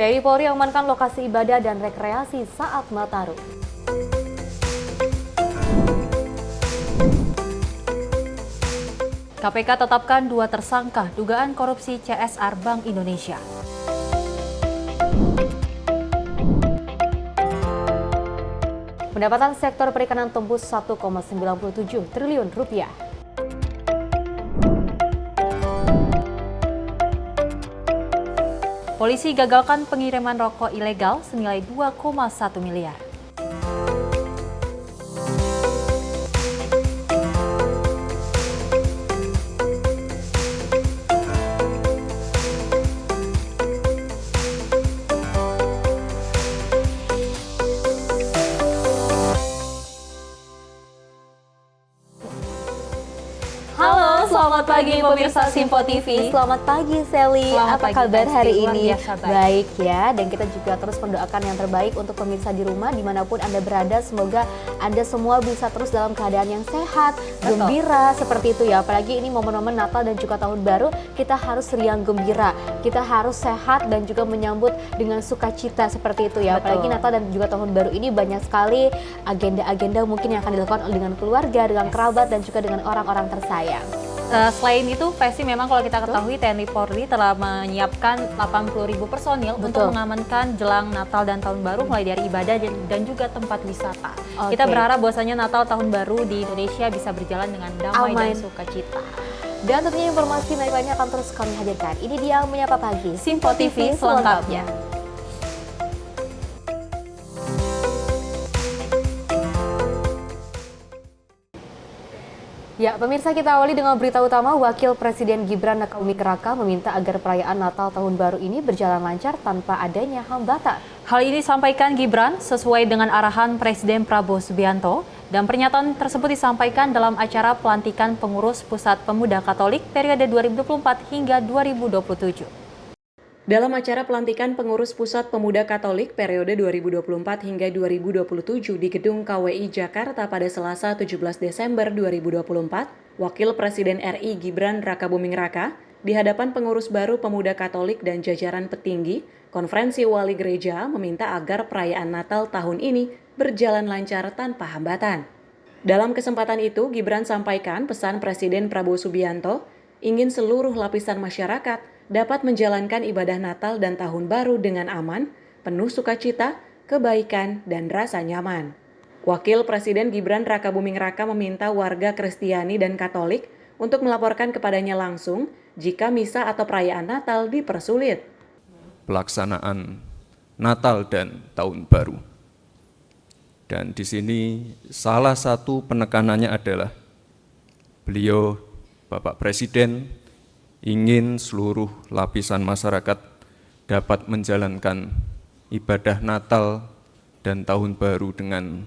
TNI Polri amankan lokasi ibadah dan rekreasi saat Nataru. KPK tetapkan 2 tersangka dugaan korupsi CSR Bank Indonesia. Pendapatan sektor perikanan tembus 1,97 triliun rupiah. Polisi gagalkan pengiriman rokok ilegal senilai 2,1 miliar. Selamat pagi pemirsa Simpo TV. Selamat pagi Sally. Apa kabar hari ini? Baik ya, dan kita juga terus mendoakan yang terbaik untuk pemirsa di rumah dimanapun Anda berada. Semoga Anda semua bisa terus dalam keadaan yang sehat, gembira seperti itu ya. Apalagi ini momen-momen Natal dan juga Tahun Baru, kita harus riang gembira. Kita harus sehat dan juga menyambut dengan sukacita seperti itu ya. Apalagi Natal dan juga Tahun Baru ini banyak sekali agenda-agenda mungkin yang akan dilakukan dengan keluarga, dengan kerabat dan juga dengan orang-orang tersayang. Selain itu, Pesti memang kalau kita ketahui TNI Polri telah menyiapkan 80.000 personil untuk mengamankan jelang Natal dan Tahun Baru mulai dari ibadah dan juga tempat wisata. Kita berharap bahwasanya Natal Tahun Baru di Indonesia bisa berjalan dengan damai dan sukacita. Dan tentunya informasi lainnya akan terus kami hadirkan. Ini dia Menyapa Pagi, Simpo TV selengkapnya. Ya, pemirsa, kita awali dengan berita utama. Wakil Presiden Gibran Rakabuming Raka meminta agar perayaan Natal Tahun Baru ini berjalan lancar tanpa adanya hambatan. Hal ini disampaikan Gibran sesuai dengan arahan Presiden Prabowo Subianto dan pernyataan tersebut disampaikan dalam acara pelantikan pengurus Pusat Pemuda Katolik periode 2024 hingga 2027. Dalam acara pelantikan pengurus Pusat Pemuda Katolik periode 2024 hingga 2027 di Gedung KWI Jakarta pada Selasa 17 Desember 2024, Wakil Presiden RI Gibran Rakabuming Raka di hadapan pengurus baru Pemuda Katolik dan jajaran petinggi, Konferensi Wali Gereja meminta agar perayaan Natal tahun ini berjalan lancar tanpa hambatan. Dalam kesempatan itu, Gibran sampaikan pesan Presiden Prabowo Subianto ingin seluruh lapisan masyarakat dapat menjalankan ibadah Natal dan Tahun Baru dengan aman, penuh sukacita, kebaikan, dan rasa nyaman. Wakil Presiden Gibran Rakabuming Raka meminta warga Kristiani dan Katolik untuk melaporkan kepadanya langsung jika misa atau perayaan Natal dipersulit. Pelaksanaan Natal dan Tahun Baru. Dan di sini salah satu penekanannya adalah beliau, Bapak Presiden, ingin seluruh lapisan masyarakat dapat menjalankan ibadah Natal dan Tahun Baru dengan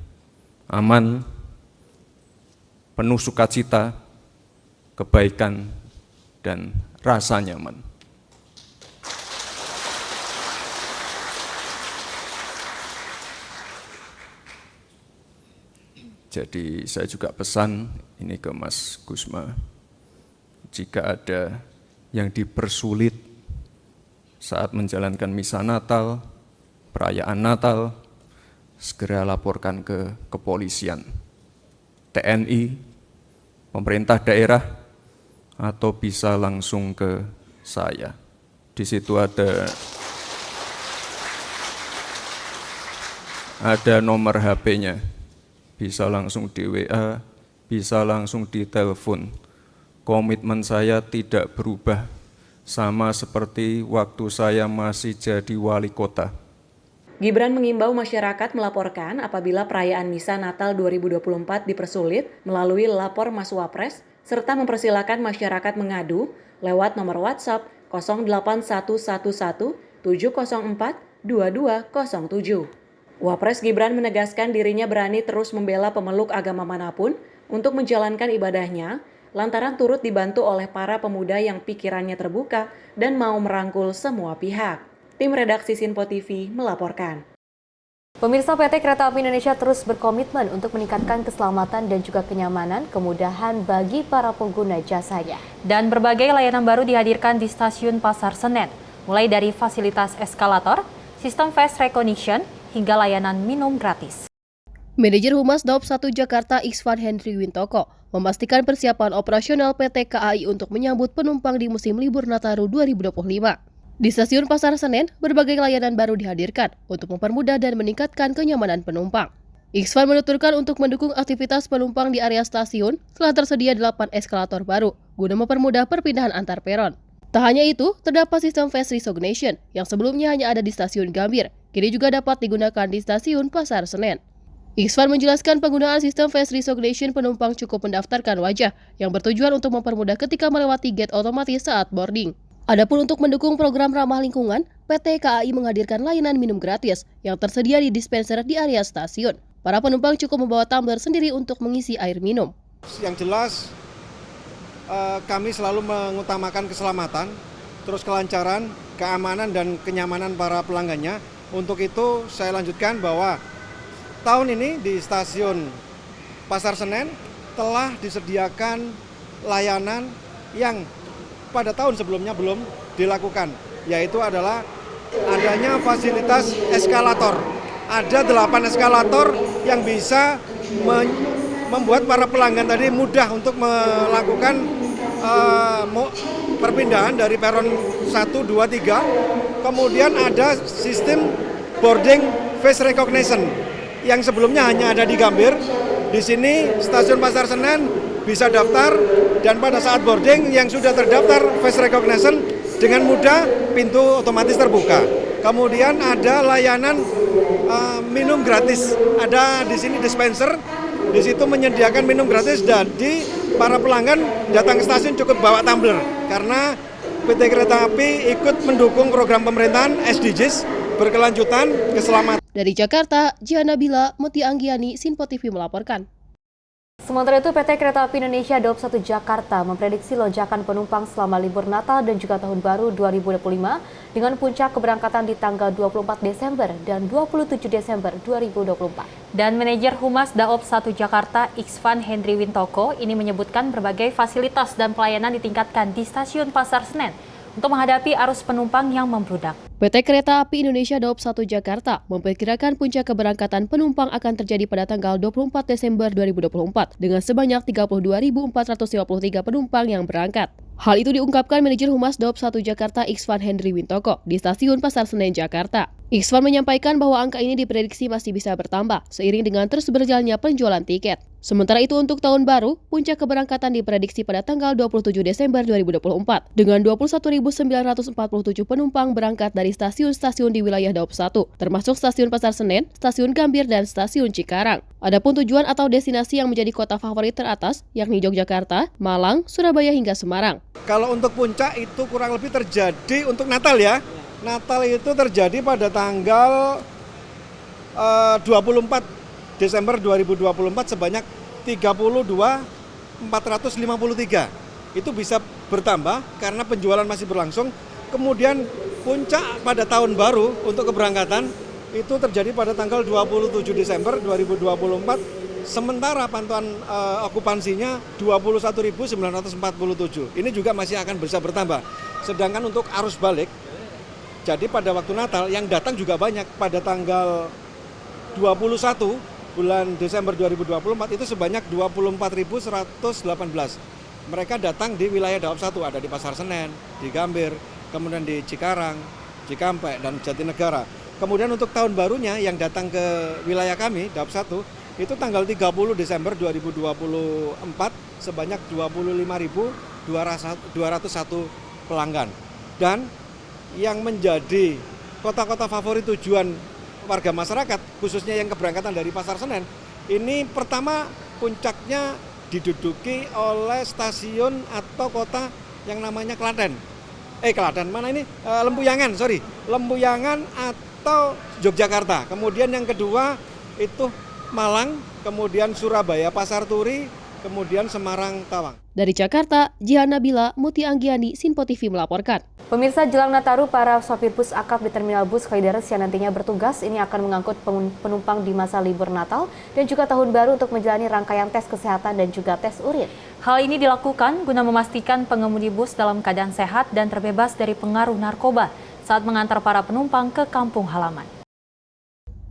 aman, penuh sukacita, kebaikan, dan rasa nyaman. Jadi saya juga pesan ini ke Mas Gusma, jika ada yang dipersulit saat menjalankan misa Natal, perayaan Natal, segera laporkan ke kepolisian, TNI, pemerintah daerah, atau bisa langsung ke saya. Di situ ada nomor HP-nya, bisa langsung di WA, bisa langsung di telepon. Komitmen saya tidak berubah, sama seperti waktu saya masih jadi wali kota. Gibran mengimbau masyarakat melaporkan apabila perayaan Misa Natal 2024 dipersulit melalui lapor Mas Wapres, serta mempersilakan masyarakat mengadu lewat nomor WhatsApp 08111 704 2207. Wapres Gibran menegaskan dirinya berani terus membela pemeluk agama manapun untuk menjalankan ibadahnya, lantaran turut dibantu oleh para pemuda yang pikirannya terbuka dan mau merangkul semua pihak. Tim redaksi Simpo TV melaporkan. Pemirsa, PT Kereta Api Indonesia terus berkomitmen untuk meningkatkan keselamatan dan juga kenyamanan, kemudahan bagi para pengguna jasanya. Dan berbagai layanan baru dihadirkan di stasiun Pasar Senen, mulai dari fasilitas eskalator, sistem face recognition, hingga layanan minum gratis. Manajer Humas Daop 1 Jakarta Iksvan Henry Wintoko memastikan persiapan operasional PT KAI untuk menyambut penumpang di musim libur Nataru 2025. Di stasiun Pasar Senen, berbagai layanan baru dihadirkan untuk mempermudah dan meningkatkan kenyamanan penumpang. Iksvan menuturkan untuk mendukung aktivitas penumpang di area stasiun, telah tersedia 8 eskalator baru guna mempermudah perpindahan antar peron. Tak hanya itu, terdapat sistem face recognition yang sebelumnya hanya ada di stasiun Gambir, kini juga dapat digunakan di stasiun Pasar Senen. Iksvan menjelaskan penggunaan sistem face recognition penumpang cukup mendaftarkan wajah yang bertujuan untuk mempermudah ketika melewati gate otomatis saat boarding. Adapun untuk mendukung program ramah lingkungan, PT KAI menghadirkan layanan minum gratis yang tersedia di dispenser di area stasiun. Para penumpang cukup membawa tumbler sendiri untuk mengisi air minum. Yang jelas, kami selalu mengutamakan keselamatan, terus kelancaran, keamanan, dan kenyamanan para pelanggannya. Untuk itu, saya lanjutkan bahwa tahun ini di stasiun Pasar Senen telah disediakan layanan yang pada tahun sebelumnya belum dilakukan, yaitu adalah adanya fasilitas eskalator. Ada 8 eskalator yang bisa membuat para pelanggan tadi mudah untuk melakukan perpindahan dari peron 1, 2, 3. Kemudian ada sistem boarding face recognition yang sebelumnya hanya ada di Gambir. Di sini stasiun Pasar Senen bisa daftar, dan pada saat boarding yang sudah terdaftar face recognition dengan mudah pintu otomatis terbuka. Kemudian ada layanan minum gratis. Ada di sini dispenser, di situ menyediakan minum gratis, jadi para pelanggan datang ke stasiun cukup bawa tumbler karena PT Kereta Api ikut mendukung program pemerintahan SDGs berkelanjutan keselamatan. Dari Jakarta, Jihan Nabila, Mutia Anggiani, Sinpo TV melaporkan. Sementara itu, PT Kereta Api Indonesia Daop 1 Jakarta memprediksi lonjakan penumpang selama libur Natal dan juga Tahun Baru 2025 dengan puncak keberangkatan di tanggal 24 Desember dan 27 Desember 2024. Dan manajer Humas Daop 1 Jakarta Iksvan Henry Wintoko ini menyebutkan berbagai fasilitas dan pelayanan ditingkatkan di stasiun Pasar Senen untuk menghadapi arus penumpang yang membludak. PT Kereta Api Indonesia Daop 1 Jakarta memperkirakan puncak keberangkatan penumpang akan terjadi pada tanggal 24 Desember 2024 dengan sebanyak 32.453 penumpang yang berangkat. Hal itu diungkapkan manajer Humas Daop 1 Jakarta Iksvan Henry Wintoko di stasiun Pasar Senen Jakarta. Iksvan menyampaikan bahwa angka ini diprediksi masih bisa bertambah seiring dengan terus berjalannya penjualan tiket. Sementara itu untuk tahun baru, puncak keberangkatan diprediksi pada tanggal 27 Desember 2024 dengan 21.947 penumpang berangkat dari stasiun-stasiun di wilayah Daop 1, termasuk stasiun Pasar Senen, stasiun Gambir, dan stasiun Cikarang. Adapun tujuan atau destinasi yang menjadi kota favorit teratas yakni Yogyakarta, Malang, Surabaya hingga Semarang. Kalau untuk puncak itu kurang lebih terjadi untuk Natal ya. Natal itu terjadi pada tanggal 24 Desember 2024 sebanyak 32.453. Itu bisa bertambah karena penjualan masih berlangsung. Kemudian puncak pada tahun baru untuk keberangkatan itu terjadi pada tanggal 27 Desember 2024. Sementara pantauan okupansinya 21.947. Ini juga masih akan bisa bertambah. Sedangkan untuk arus balik, jadi pada waktu Natal yang datang juga banyak. Pada tanggal 21 bulan Desember 2024 itu sebanyak 24.118. Mereka datang di wilayah Daop 1, ada di Pasar Senen, di Gambir, kemudian di Cikarang, Cikampek, dan Jatinegara. Kemudian untuk tahun barunya yang datang ke wilayah kami, Daop 1, itu tanggal 30 Desember 2024 sebanyak 25.201 pelanggan. Dan yang menjadi kota-kota favorit tujuan warga masyarakat, khususnya yang keberangkatan dari Pasar Senen, ini pertama puncaknya diduduki oleh stasiun atau kota yang namanya Lempuyangan atau Yogyakarta. Kemudian yang kedua itu Malang, kemudian Surabaya, Pasar Turi, kemudian Semarang, Tawang. Dari Jakarta, Jihan Nabila, Mutia Anggiani, Sinpo TV melaporkan. Pemirsa, jelang Nataru, para sopir bus akap di Terminal Bus Kalideres yang nantinya bertugas ini akan mengangkut penumpang di masa libur Natal dan juga Tahun Baru untuk menjalani rangkaian tes kesehatan dan juga tes urin. Hal ini dilakukan guna memastikan pengemudi bus dalam keadaan sehat dan terbebas dari pengaruh narkoba. saat mengantar para penumpang ke kampung halaman.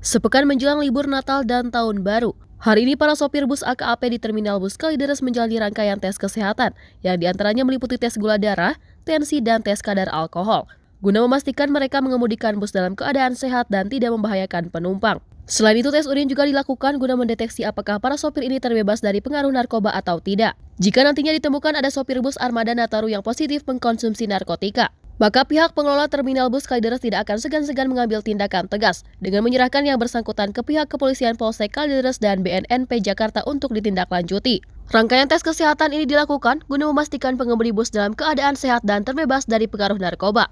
Sepekan menjelang libur Natal dan Tahun Baru, hari ini para sopir bus AKAP di Terminal Bus Kalideres menjalani rangkaian tes kesehatan, yang diantaranya meliputi tes gula darah, tensi, dan tes kadar alkohol, guna memastikan mereka mengemudikan bus dalam keadaan sehat dan tidak membahayakan penumpang. Selain itu, tes urin juga dilakukan guna mendeteksi apakah para sopir ini terbebas dari pengaruh narkoba atau tidak. Jika nantinya ditemukan ada sopir bus Armada Nataru yang positif mengkonsumsi narkotika, maka pihak pengelola Terminal Bus Kalideres tidak akan segan-segan mengambil tindakan tegas dengan menyerahkan yang bersangkutan ke pihak kepolisian Polsek Kalideres dan BNNP Jakarta untuk ditindaklanjuti. Rangkaian tes kesehatan ini dilakukan guna memastikan pengemudi bus dalam keadaan sehat dan terbebas dari pengaruh narkoba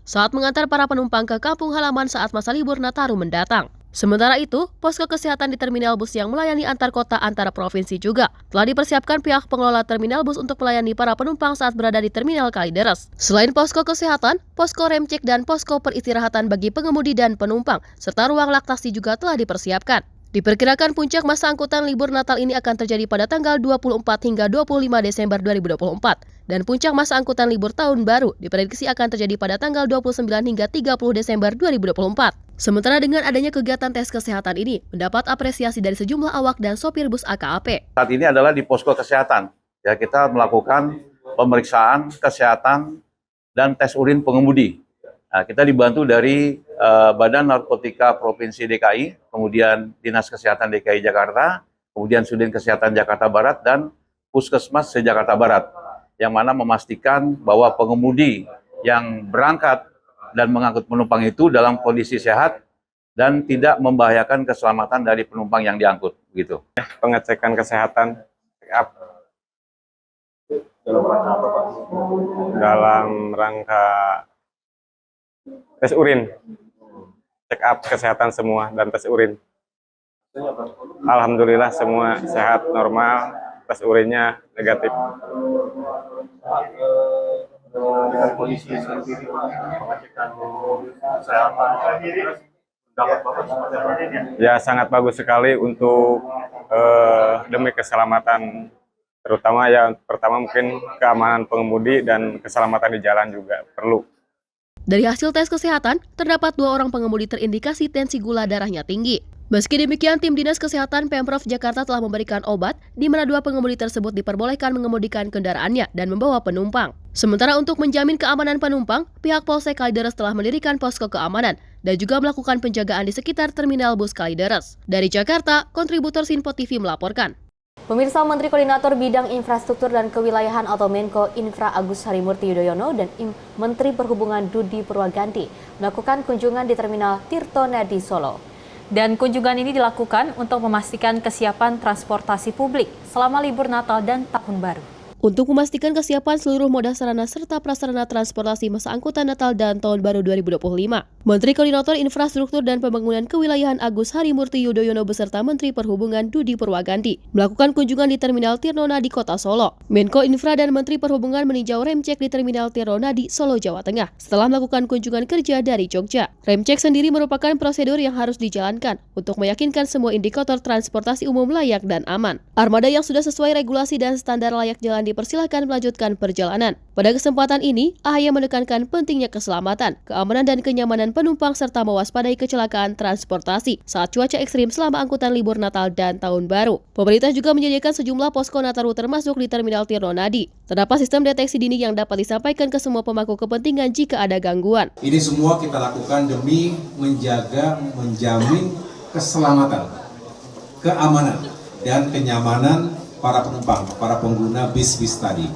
saat mengantar para penumpang ke kampung halaman saat masa libur Nataru mendatang. Sementara itu, posko kesehatan di terminal bus yang melayani antar kota antar provinsi juga telah dipersiapkan pihak pengelola terminal bus untuk melayani para penumpang saat berada di terminal Kalideres. Selain posko kesehatan, posko remcek dan posko peristirahatan bagi pengemudi dan penumpang, serta ruang laktasi juga telah dipersiapkan. Diperkirakan puncak masa angkutan libur Natal ini akan terjadi pada tanggal 24 hingga 25 Desember 2024. Dan puncak masa angkutan libur Tahun Baru diprediksi akan terjadi pada tanggal 29 hingga 30 Desember 2024. Sementara dengan adanya kegiatan tes kesehatan ini, mendapat apresiasi dari sejumlah awak dan sopir bus AKAP. Saat ini adalah di posko kesehatan. Ya, kita melakukan pemeriksaan kesehatan dan tes urin pengemudi. Nah, kita dibantu dari Badan Narkotika Provinsi DKI, kemudian Dinas Kesehatan DKI Jakarta, kemudian Sudin Kesehatan Jakarta Barat, dan Puskesmas se-Jakarta Barat, yang mana memastikan bahwa pengemudi yang berangkat dan mengangkut penumpang itu dalam kondisi sehat dan tidak membahayakan keselamatan dari penumpang yang diangkut. Begitu. Pengecekan kesehatan, dalam rangka tes urin, check up kesehatan semua dan tes urin. Alhamdulillah semua sehat, normal, tes urinnya negatif. Dengan kondisi sendiri pengecekan kesehatan dapat Bapak seperti apa? Ya, sangat bagus sekali untuk demi keselamatan, terutama yang pertama mungkin keamanan pengemudi dan keselamatan di jalan juga perlu. Dari hasil tes kesehatan, terdapat 2 orang pengemudi terindikasi tensi gula darahnya tinggi. Meski demikian, tim Dinas Kesehatan Pemprov Jakarta telah memberikan obat, di mana 2 pengemudi tersebut diperbolehkan mengemudikan kendaraannya dan membawa penumpang. Sementara untuk menjamin keamanan penumpang, pihak Polsek Kalideres telah mendirikan posko keamanan dan juga melakukan penjagaan di sekitar terminal bus Kalideres. Dari Jakarta, kontributor Sinpo TV melaporkan. Pemirsa, Menteri Koordinator Bidang Infrastruktur dan Kewilayahan atau Menko Infra Agus Harimurti Yudhoyono dan Menteri Perhubungan Dudi Purwaganti melakukan kunjungan di Terminal Tirtonadi Solo. Dan kunjungan ini dilakukan untuk memastikan kesiapan transportasi publik selama libur Natal dan Tahun Baru. Untuk memastikan kesiapan seluruh moda sarana serta prasarana transportasi masa angkutan Natal dan Tahun Baru 2025, Menteri Koordinator Infrastruktur dan Pembangunan Kewilayahan Agus Harimurti Yudhoyono beserta Menteri Perhubungan Dudi Purwaganti melakukan kunjungan di Terminal Tirtonadi Kota Solo. Menko Infra dan Menteri Perhubungan meninjau remcek di Terminal Tirtonadi Solo, Jawa Tengah setelah melakukan kunjungan kerja dari Jogja. Remcek sendiri merupakan prosedur yang harus dijalankan untuk meyakinkan semua indikator transportasi umum layak dan aman. Armada yang sudah sesuai regulasi dan standar layak jalan dipersilahkan melanjutkan perjalanan. Pada kesempatan ini, AHY menekankan pentingnya keselamatan, keamanan dan kenyamanan penumpang serta mewaspadai kecelakaan transportasi saat cuaca ekstrim selama angkutan libur Natal dan Tahun Baru. Pemerintah juga menyediakan sejumlah posko Nataru termasuk di Terminal Tirtonadi. Terdapat sistem deteksi dini yang dapat disampaikan ke semua pemangku kepentingan jika ada gangguan. Ini semua kita lakukan demi menjamin keselamatan, keamanan, dan kenyamanan para penumpang, para pengguna bis-bis tadi.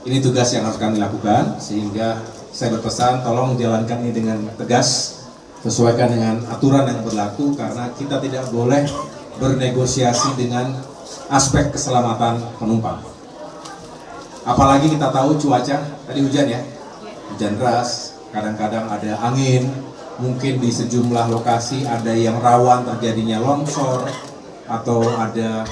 Ini tugas yang harus kami lakukan, sehingga saya berpesan tolong jalankan ini dengan tegas, sesuaikan dengan aturan yang berlaku, karena kita tidak boleh bernegosiasi dengan aspek keselamatan penumpang. Apalagi kita tahu cuaca, tadi hujan ya, hujan deras, kadang-kadang ada angin, mungkin di sejumlah lokasi ada yang rawan terjadinya longsor, atau ada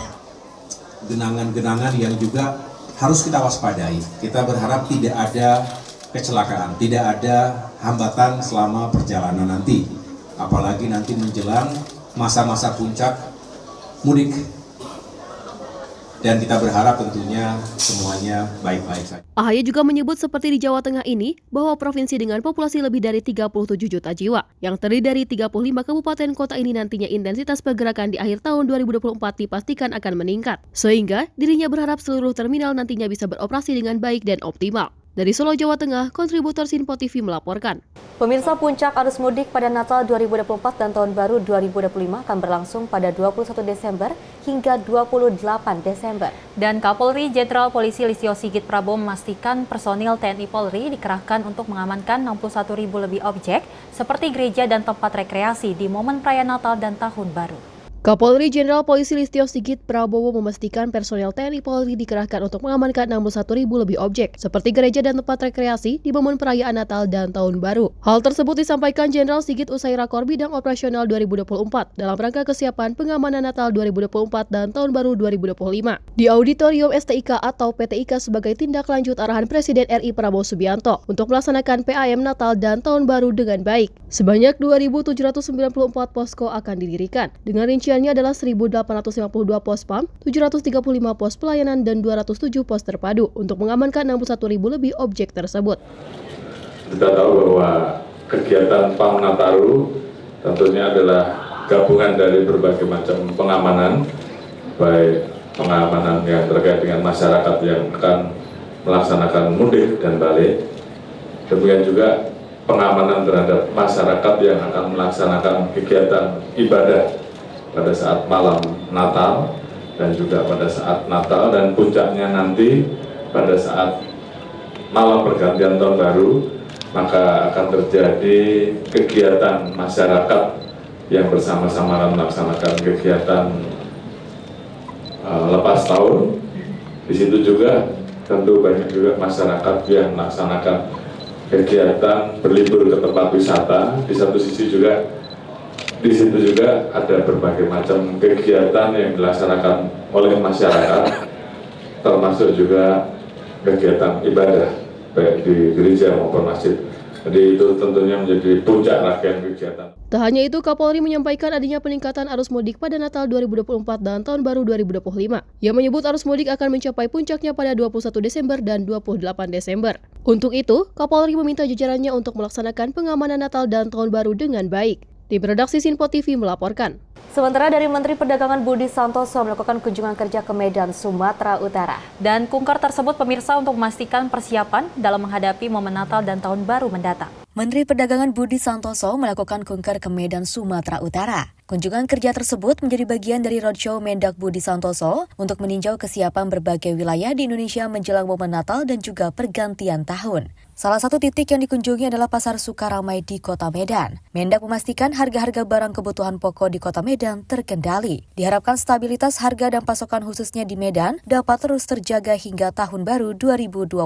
genangan-genangan yang juga harus kita waspadai. Kita berharap tidak ada kecelakaan, tidak ada hambatan selama perjalanan nanti, apalagi nanti menjelang masa-masa puncak mudik. dan kita berharap tentunya semuanya baik-baik saja. AHY juga menyebut seperti di Jawa Tengah ini, bahwa provinsi dengan populasi lebih dari 37 juta jiwa, yang terdiri dari 35 kabupaten kota ini nantinya intensitas pergerakan di akhir tahun 2024 dipastikan akan meningkat. Sehingga dirinya berharap seluruh terminal nantinya bisa beroperasi dengan baik dan optimal. Dari Solo, Jawa Tengah, kontributor Sinpo TV melaporkan. Pemirsa, puncak arus mudik pada Natal 2024 dan Tahun Baru 2025 akan berlangsung pada 21 Desember hingga 28 Desember. Dan Kapolri Jenderal Polisi Listio Sigit Prabowo memastikan personil TNI Polri dikerahkan untuk mengamankan 61.000 lebih objek seperti gereja dan tempat rekreasi di momen perayaan Natal dan Tahun Baru. Kapolri Jenderal Polisi Listio Sigit Prabowo memastikan personel TNI Polri dikerahkan untuk mengamankan 61.000 lebih objek, seperti gereja dan tempat rekreasi di momen perayaan Natal dan Tahun Baru. Hal tersebut disampaikan Jenderal Sigit usai rakor bidang operasional 2024 dalam rangka kesiapan pengamanan Natal 2024 dan Tahun Baru 2025 di Auditorium STIK atau PTIK sebagai tindak lanjut arahan Presiden RI Prabowo Subianto untuk melaksanakan PAM Natal dan Tahun Baru dengan baik. Sebanyak 2.794 posko akan didirikan, dengan rinciannya adalah 1.852 pos PAM, 735 pos pelayanan, dan 207 pos terpadu untuk mengamankan 61.000 lebih objek tersebut. Kita tahu bahwa kegiatan PAM Nataru tentunya adalah gabungan dari berbagai macam pengamanan, baik pengamanan yang terkait dengan masyarakat yang akan melaksanakan mudik dan balik, demikian juga pengamanan terhadap masyarakat yang akan melaksanakan kegiatan ibadah pada saat malam Natal dan juga pada saat Natal, dan puncaknya nanti pada saat malam pergantian tahun baru, maka akan terjadi kegiatan masyarakat yang bersama-sama melaksanakan kegiatan lepas tahun. Di situ juga tentu banyak juga masyarakat yang melaksanakan kegiatan berlibur ke tempat wisata. Di satu sisi juga di situ juga ada berbagai macam kegiatan yang dilaksanakan oleh masyarakat, termasuk juga kegiatan ibadah baik di gereja maupun masjid. Jadi itu tentunya menjadi puncak rangkaian kegiatan. Tak hanya itu, Kapolri menyampaikan adanya peningkatan arus mudik pada Natal 2024 dan Tahun Baru 2025. Ia menyebut arus mudik akan mencapai puncaknya pada 21 Desember dan 28 Desember. Untuk itu, Kapolri meminta jajarannya untuk melaksanakan pengamanan Natal dan Tahun Baru dengan baik. Tim redaksi Sinpo TV melaporkan. Sementara dari Menteri Perdagangan Budi Santoso melakukan kunjungan kerja ke Medan, Sumatera Utara. Dan kunker tersebut pemirsa untuk memastikan persiapan dalam menghadapi momen Natal dan Tahun Baru mendatang. Menteri Perdagangan Budi Santoso melakukan kunker ke Medan, Sumatera Utara. Kunjungan kerja tersebut menjadi bagian dari roadshow Mendak Budi Santoso untuk meninjau kesiapan berbagai wilayah di Indonesia menjelang momen Natal dan juga pergantian tahun. Salah satu titik yang dikunjungi adalah Pasar Sukaramai di Kota Medan. Mendak memastikan harga-harga barang kebutuhan pokok di Kota Medan terkendali. Diharapkan stabilitas harga dan pasokan khususnya di Medan dapat terus terjaga hingga Tahun Baru 2025.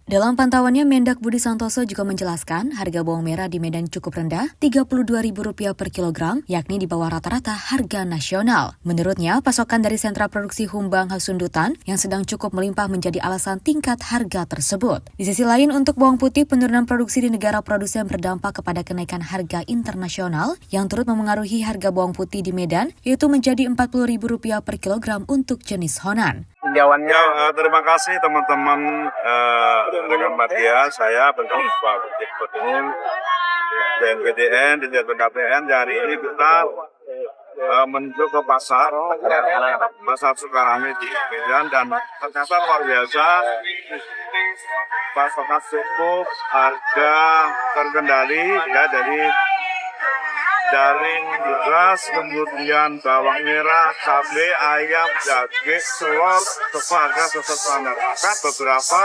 Dalam pantauannya, Mendak Budi Santoso juga menjelaskan harga bawang merah di Medan cukup rendah, Rp32.000 per kilogram, yakni di bawah rata-rata harga nasional. Menurutnya, pasokan dari sentra produksi Humbang Hasundutan yang sedang cukup melimpah menjadi alasan tingkat harga tersebut. Di sisi lain, untuk bawang putih, penurunan produksi di negara produsen berdampak kepada kenaikan harga internasional yang turut memengaruhi harga bawang putih di Medan, yaitu menjadi Rp40.000 per kilogram untuk jenis Honan. Terima kasih teman-teman rekan media, saya bentuk Pak Gubernur BNPTN dan BNPTN. Hari ini kita menuju ke pasar Sukaramai di Medan, dan ternyata luar biasa, pasokan cukup, harga terkendali ya, dari beras, kemudian bawang merah, cabai, ayam, daging, telur, semua harga sesuai standar. Bahkan beberapa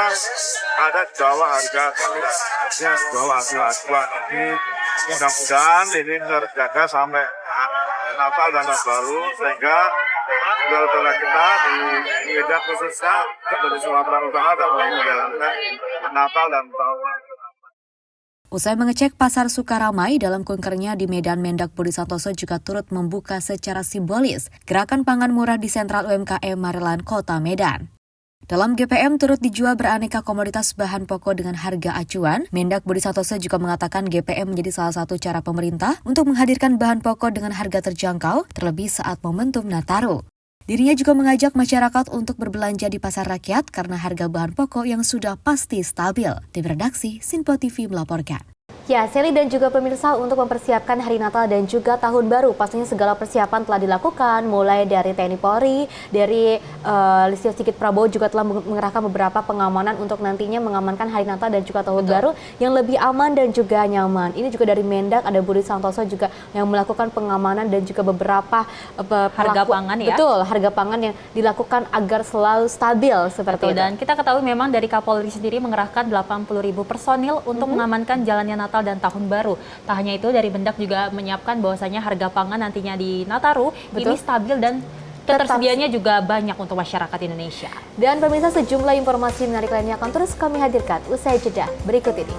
ada bawah harga acuan. Ini mudah-mudahan ini terjaga sampai Natal dan Tahun Baru, sehingga saudara kita di Medan khususnya di Sumatera Utara dapat menjalankan Natal dan Tahun Baru. Usai mengecek Pasar Sukaramai, dalam kunkernya di Medan, Mendak Budi Santoso juga turut membuka secara simbolis gerakan pangan murah di Sentral UMKM Marelan, Kota Medan. Dalam GPM turut dijual beraneka komoditas bahan pokok dengan harga acuan. Mendak Budi Santoso juga mengatakan GPM menjadi salah satu cara pemerintah untuk menghadirkan bahan pokok dengan harga terjangkau, terlebih saat momentum Nataru. Dirinya juga mengajak masyarakat untuk berbelanja di pasar rakyat karena harga bahan pokok yang sudah pasti stabil. Tim redaksi Sinpo TV melaporkan. Ya, Sally dan juga pemirsa, untuk mempersiapkan hari Natal dan juga Tahun Baru, pastinya segala persiapan telah dilakukan, mulai dari TNI Polri, dari Listio Sigit Prabowo juga telah mengerahkan beberapa pengamanan untuk nantinya mengamankan hari Natal dan juga Tahun Baru yang lebih aman dan juga nyaman. Ini juga dari Mendak, ada Budi Santoso juga yang melakukan pengamanan dan juga beberapa harga pangan ya. Betul, harga pangan yang dilakukan agar selalu stabil seperti itu. Dan kita ketahui memang dari Kapolri sendiri mengerahkan 80.000 personil untuk mengamankan jalannya Natal dan Tahun Baru. Tak hanya itu, dari Mendak juga menyiapkan bahwasanya harga pangan nantinya di Nataru ini stabil dan ketersediaannya juga banyak untuk masyarakat Indonesia. Dan pemirsa, sejumlah informasi menarik lainnya akan terus kami hadirkan usai jeda berikut ini.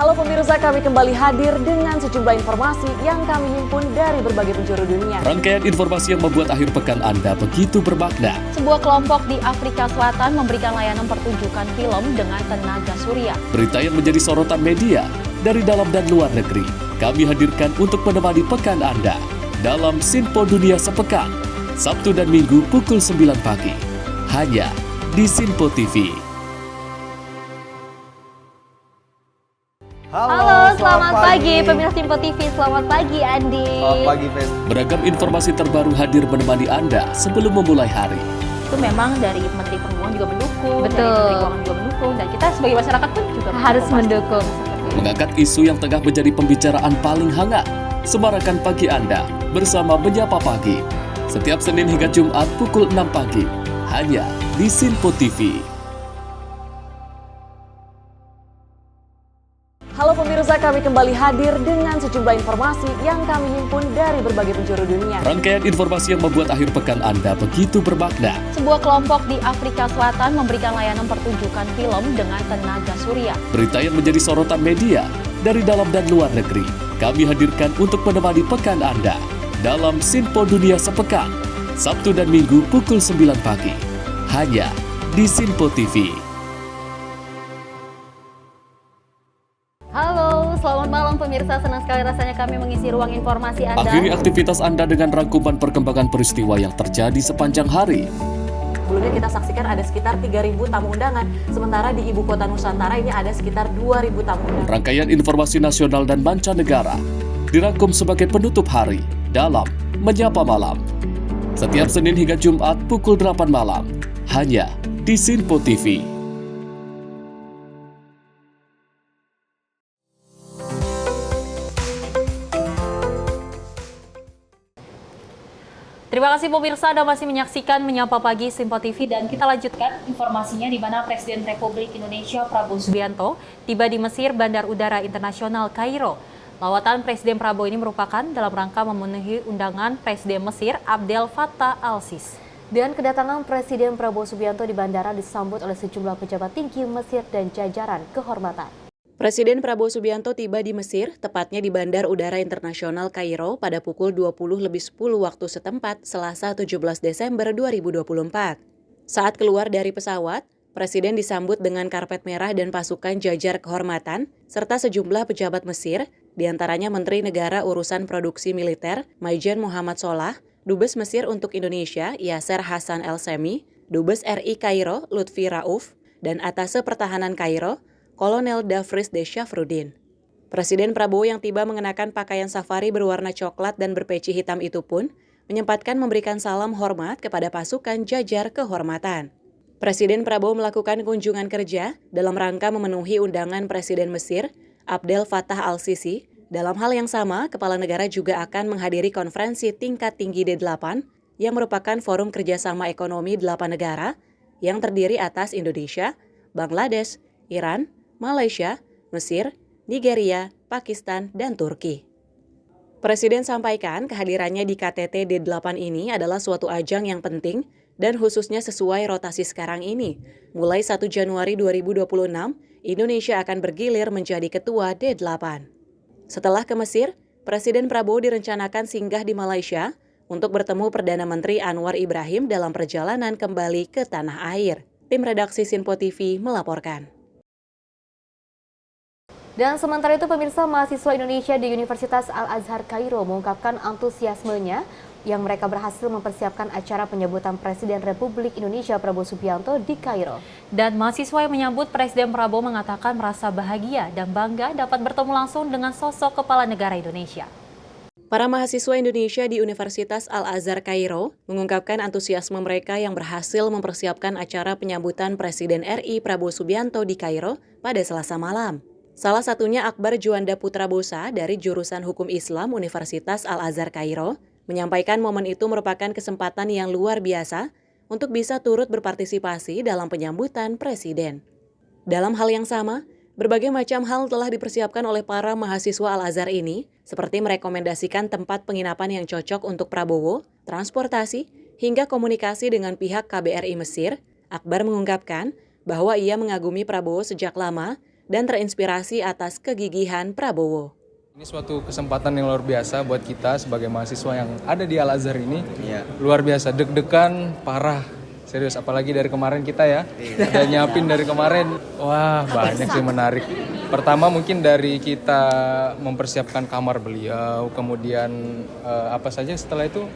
Halo pemirsa, kami kembali hadir dengan sejumlah informasi yang kami himpun dari berbagai penjuru dunia. Rangkaian informasi yang membuat akhir pekan Anda begitu bermakna. Sebuah kelompok di Afrika Selatan memberikan layanan pertunjukan film dengan tenaga surya. Berita yang menjadi sorotan media dari dalam dan luar negeri, kami hadirkan untuk menemani pekan Anda dalam Sinpo Dunia Sepekan, Sabtu dan Minggu pukul 9 pagi, hanya di Sinpo TV. Halo, selamat pagi pemirsa Sinpo TV. Selamat pagi Andi. Selamat pagi, Fen. Beragam informasi terbaru hadir menemani Anda sebelum memulai hari. Itu memang dari Menteri Perhubungan juga mendukung, Betul. dari Menteri Keuangan juga mendukung, dan kita sebagai masyarakat pun juga Harus mendukung. Mengangkat isu yang tengah menjadi pembicaraan paling hangat. Semarakan pagi Anda bersama Menyapa Pagi. Setiap Senin hingga Jumat pukul 6 pagi, hanya di Sinpo TV. Halo pemirsa, kami kembali hadir dengan sejumlah informasi yang kami himpun dari berbagai penjuru dunia. Rangkaian informasi yang membuat akhir pekan Anda begitu bermakna. Sebuah kelompok di Afrika Selatan memberikan layanan pertunjukan film dengan tenaga surya. Berita yang menjadi sorotan media dari dalam dan luar negeri, kami hadirkan untuk menemani pekan Anda dalam Sinpo Dunia Sepekan, Sabtu dan Minggu pukul 9 pagi, hanya di Sinpo TV. Halo, selamat malam pemirsa. Senang sekali rasanya kami mengisi ruang informasi Anda. Akhiri aktivitas Anda dengan rangkuman perkembangan peristiwa yang terjadi sepanjang hari. Sebelumnya kita saksikan ada sekitar 3.000 tamu undangan. Sementara di Ibu Kota Nusantara ini ada sekitar 2.000 tamu undangan. Rangkaian informasi nasional dan mancanegara dirangkum sebagai penutup hari dalam Menyapa Malam. Setiap Senin hingga Jumat pukul 8 malam, hanya di Sinpo TV. Terima kasih pemirsa, Anda masih menyaksikan Menyapa Pagi Sinpo TV, dan kita lanjutkan informasinya di mana Presiden Republik Indonesia Prabowo Subianto tiba di Mesir Bandar Udara Internasional Kairo. Lawatan Presiden Prabowo ini merupakan dalam rangka memenuhi undangan Presiden Mesir Abdel Fattah al-Sisi. Dan kedatangan Presiden Prabowo Subianto di bandara disambut oleh sejumlah pejabat tinggi Mesir dan jajaran kehormatan. Presiden Prabowo Subianto tiba di Mesir, tepatnya di Bandar Udara Internasional Kairo pada pukul 20:10 waktu setempat, Selasa 17 Desember 2024. Saat keluar dari pesawat, Presiden disambut dengan karpet merah dan pasukan jajar kehormatan, serta sejumlah pejabat Mesir, diantaranya Menteri Negara Urusan Produksi Militer, Maijen Muhammad Solah, Dubes Mesir untuk Indonesia, Yasser Hassan El-Semi, Dubes RI Kairo, Lutfi Rauf, dan Atase Pertahanan Kairo, Kolonel Dafris Desyafruddin. Presiden Prabowo yang tiba mengenakan pakaian safari berwarna coklat dan berpeci hitam itu pun menyempatkan memberikan salam hormat kepada pasukan jajar kehormatan. Presiden Prabowo melakukan kunjungan kerja dalam rangka memenuhi undangan Presiden Mesir, Abdel Fattah al-Sisi. Dalam hal yang sama, Kepala Negara juga akan menghadiri konferensi tingkat tinggi D8 yang merupakan forum kerjasama ekonomi 8 negara yang terdiri atas Indonesia, Bangladesh, Iran, Malaysia, Mesir, Nigeria, Pakistan, dan Turki. Presiden sampaikan kehadirannya di KTT D8 ini adalah suatu ajang yang penting dan khususnya sesuai rotasi sekarang ini. Mulai 1 Januari 2026, Indonesia akan bergilir menjadi ketua D8. Setelah ke Mesir, Presiden Prabowo direncanakan singgah di Malaysia untuk bertemu Perdana Menteri Anwar Ibrahim dalam perjalanan kembali ke tanah air. Tim redaksi Sinpo TV melaporkan. Dan sementara itu pemirsa, mahasiswa Indonesia di Universitas Al-Azhar Kairo mengungkapkan antusiasmenya yang mereka berhasil mempersiapkan acara penyambutan Presiden Republik Indonesia Prabowo Subianto di Kairo. Dan mahasiswa yang menyambut Presiden Prabowo mengatakan merasa bahagia dan bangga dapat bertemu langsung dengan sosok kepala negara Indonesia. Para mahasiswa Indonesia di Universitas Al-Azhar Kairo mengungkapkan antusiasme mereka yang berhasil mempersiapkan acara penyambutan Presiden RI Prabowo Subianto di Kairo pada Selasa malam. Salah satunya Akbar Juanda Putra Bosa dari jurusan Hukum Islam Universitas Al-Azhar Kairo menyampaikan momen itu merupakan kesempatan yang luar biasa untuk bisa turut berpartisipasi dalam penyambutan Presiden. Dalam hal yang sama, berbagai macam hal telah dipersiapkan oleh para mahasiswa Al-Azhar ini, seperti merekomendasikan tempat penginapan yang cocok untuk Prabowo, transportasi, hingga komunikasi dengan pihak KBRI Mesir. Akbar mengungkapkan bahwa ia mengagumi Prabowo sejak lama dan terinspirasi atas kegigihan Prabowo. Ini suatu kesempatan yang luar biasa buat kita sebagai mahasiswa yang ada di Al-Azhar ini. Luar biasa, deg-degan parah. Serius, apalagi dari kemarin kita ya. Udah nyiapin dari kemarin. Wah, banyak sih menarik. Pertama mungkin dari kita mempersiapkan kamar beliau, kemudian apa saja setelah itu?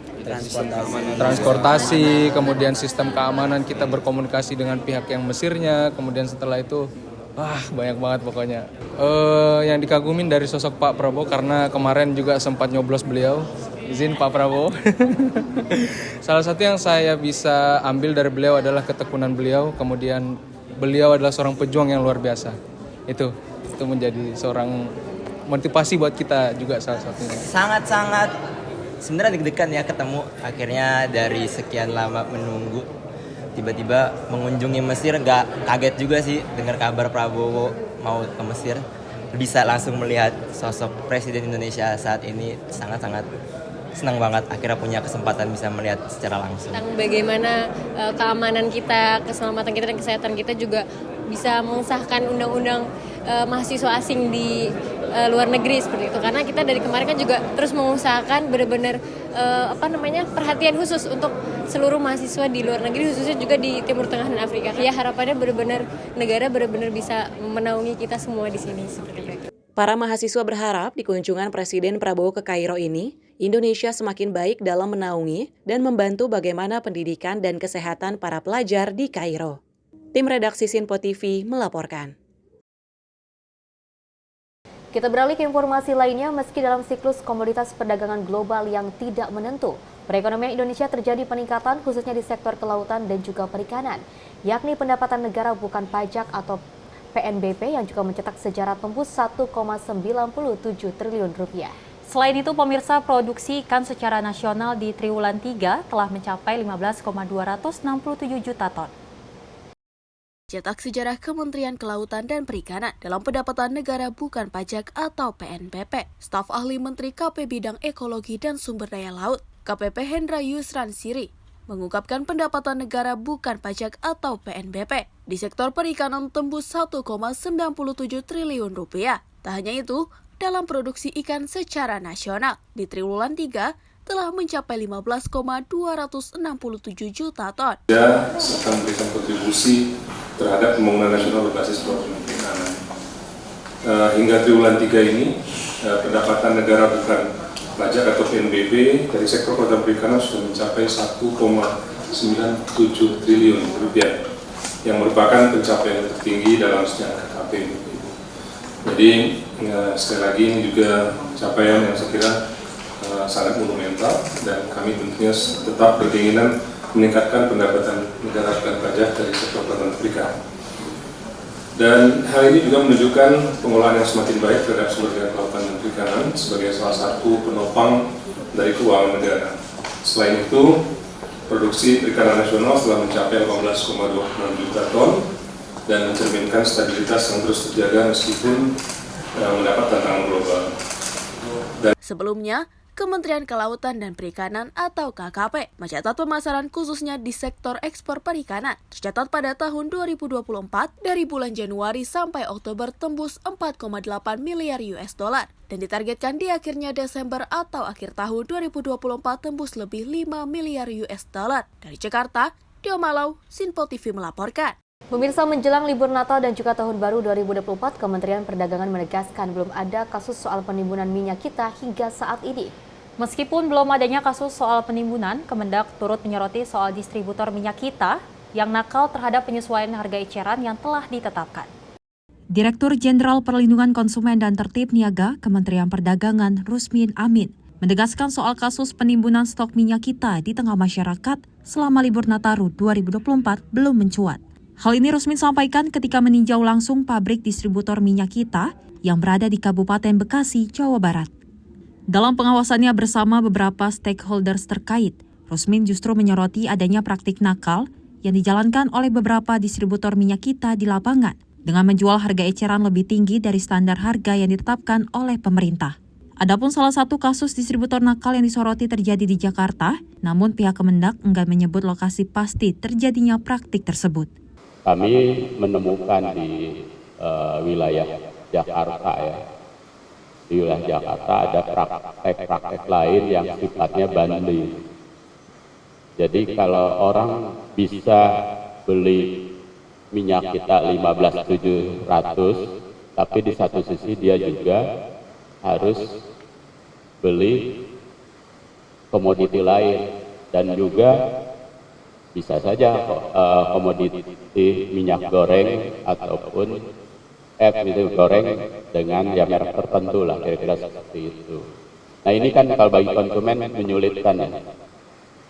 Transportasi, kemudian sistem keamanan, kita berkomunikasi dengan pihak yang Mesirnya, kemudian setelah itu wah, banyak banget pokoknya. Yang dikagumin dari sosok Pak Prabowo karena kemarin juga sempat nyoblos beliau. Izin Pak Prabowo. Salah satu yang saya bisa ambil dari beliau adalah ketekunan beliau. Kemudian beliau adalah seorang pejuang yang luar biasa. Itu menjadi seorang motivasi buat kita juga salah satunya. Sangat-sangat sebenarnya deg-degan ya ketemu. Akhirnya dari sekian lama menunggu, tiba-tiba mengunjungi Mesir, gak kaget juga sih dengar kabar Prabowo mau ke Mesir. Bisa langsung melihat sosok Presiden Indonesia saat ini, sangat-sangat senang banget akhirnya punya kesempatan bisa melihat secara langsung. Tentang bagaimana keamanan kita, keselamatan kita dan kesehatan kita juga bisa mengesahkan undang-undang mahasiswa asing di luar negeri seperti itu. Karena kita dari kemarin kan juga terus mengusahakan benar-benar perhatian khusus untuk seluruh mahasiswa di luar negeri, khususnya juga di Timur Tengah dan Afrika. Ya harapannya benar-benar negara benar-benar bisa menaungi kita semua di sini seperti itu. Para mahasiswa berharap di kunjungan Presiden Prabowo ke Kairo ini, Indonesia semakin baik dalam menaungi dan membantu bagaimana pendidikan dan kesehatan para pelajar di Kairo. Tim redaksi Sinpo TV melaporkan. Kita beralih ke informasi lainnya, meski dalam siklus komoditas perdagangan global yang tidak menentu, perekonomian Indonesia terjadi peningkatan khususnya di sektor kelautan dan juga perikanan, yakni pendapatan negara bukan pajak atau PNBP yang juga mencetak sejarah tembus 1,97 triliun rupiah. Selain itu, pemirsa, produksi ikan secara nasional di triwulan 3 telah mencapai 15,267 juta ton. Cetak sejarah Kementerian Kelautan dan Perikanan dalam pendapatan negara bukan pajak atau PNBP. Staf ahli Menteri KP Bidang Ekologi dan Sumber Daya Laut, KPP Hendra Yusran Siri, mengungkapkan pendapatan negara bukan pajak atau PNBP di sektor perikanan tembus 1,97 triliun rupiah. Tak hanya itu, dalam produksi ikan secara nasional di triwulan 3 telah mencapai 15,267 juta ton. Dia sedang memberikan kontribusi terhadap pembangunan nasional berbasis program perikanan. Hingga triwulan 3 ini, pendapatan negara bukan pajak atau PNBP dari sektor program perikanan sudah mencapai 1,97 triliun rupiah, yang merupakan pencapaian tertinggi dalam sejarah KP. Jadi sekali lagi ini juga capaian yang saya kira sangat monumental, dan kami tentunya tetap berkeinginan meningkatkan pendapatan negara bukan pajak dari sektor perikanan perikanan. Dan hal ini juga menunjukkan pengelolaan yang semakin baik terhadap sumber daya kelautan dan perikanan sebagai salah satu penopang dari keuangan negara. Selain itu, produksi perikanan nasional telah mencapai 18,26 juta ton dan mencerminkan stabilitas yang terus terjaga meskipun mendapat tantangan global. Sebelumnya, Kementerian Kelautan dan Perikanan atau KKP mencatat pemasaran khususnya di sektor ekspor perikanan tercatat pada tahun 2024 dari bulan Januari sampai Oktober tembus 4,8 miliar US dollar dan ditargetkan di akhirnya Desember atau akhir tahun 2024 tembus lebih 5 miliar US dollar. Dari Jakarta, Dio Malau, Sinpo TV melaporkan. Pemirsa, menjelang libur Natal dan juga Tahun Baru 2024, Kementerian Perdagangan menegaskan belum ada kasus soal penimbunan minyak kita hingga saat ini. Meskipun belum adanya kasus soal penimbunan, Kemendak turut menyoroti soal distributor minyak kita yang nakal terhadap penyesuaian harga eceran yang telah ditetapkan. Direktur Jenderal Perlindungan Konsumen dan Tertib Niaga Kementerian Perdagangan Rusmin Amin menegaskan soal kasus penimbunan stok minyak kita di tengah masyarakat selama libur Nataru 2024 belum mencuat. Hal ini Rusmin sampaikan ketika meninjau langsung pabrik distributor minyak kita yang berada di Kabupaten Bekasi, Jawa Barat. Dalam pengawasannya bersama beberapa stakeholders terkait, Rusmin justru menyoroti adanya praktik nakal yang dijalankan oleh beberapa distributor minyak kita di lapangan dengan menjual harga eceran lebih tinggi dari standar harga yang ditetapkan oleh pemerintah. Adapun salah satu kasus distributor nakal yang disoroti terjadi di Jakarta, namun pihak Kemendak enggan menyebut lokasi pasti terjadinya praktik tersebut. Kami menemukan di wilayah Jakarta di wilayah Jakarta ada praktek-praktek lain yang sifatnya bundling. Jadi kalau orang bisa beli minyak kita 15.700, tapi di satu sisi dia juga harus beli komoditi lain dan juga bisa saja komoditi minyak goreng ataupun minyak goreng dengan merek tertentu lah, kira-kira seperti itu. Nah ini kan kalau bagi konsumen menyulitkan ya.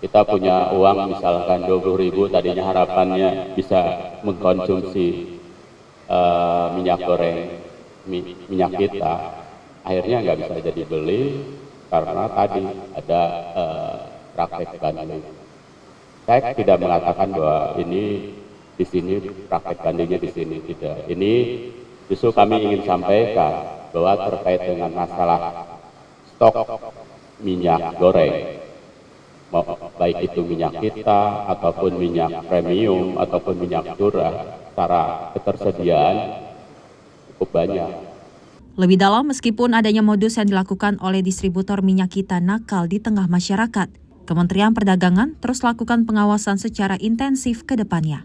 Kita punya uang misalkan 20.000, tadinya harapannya bisa mengkonsumsi minyak goreng, minyak kita, akhirnya nggak bisa jadi beli karena tadi ada praktek bundling. Saya tidak mengatakan bahwa ini di sini praktek bandingnya di sini, tidak. Ini justru kami ingin sampaikan bahwa terkait dengan masalah stok minyak goreng, baik itu minyak kita ataupun minyak premium ataupun minyak curah, secara ketersediaan cukup banyak. Lebih dalam, meskipun adanya modus yang dilakukan oleh distributor minyak kita nakal di tengah masyarakat, Kementerian Perdagangan terus lakukan pengawasan secara intensif ke depannya.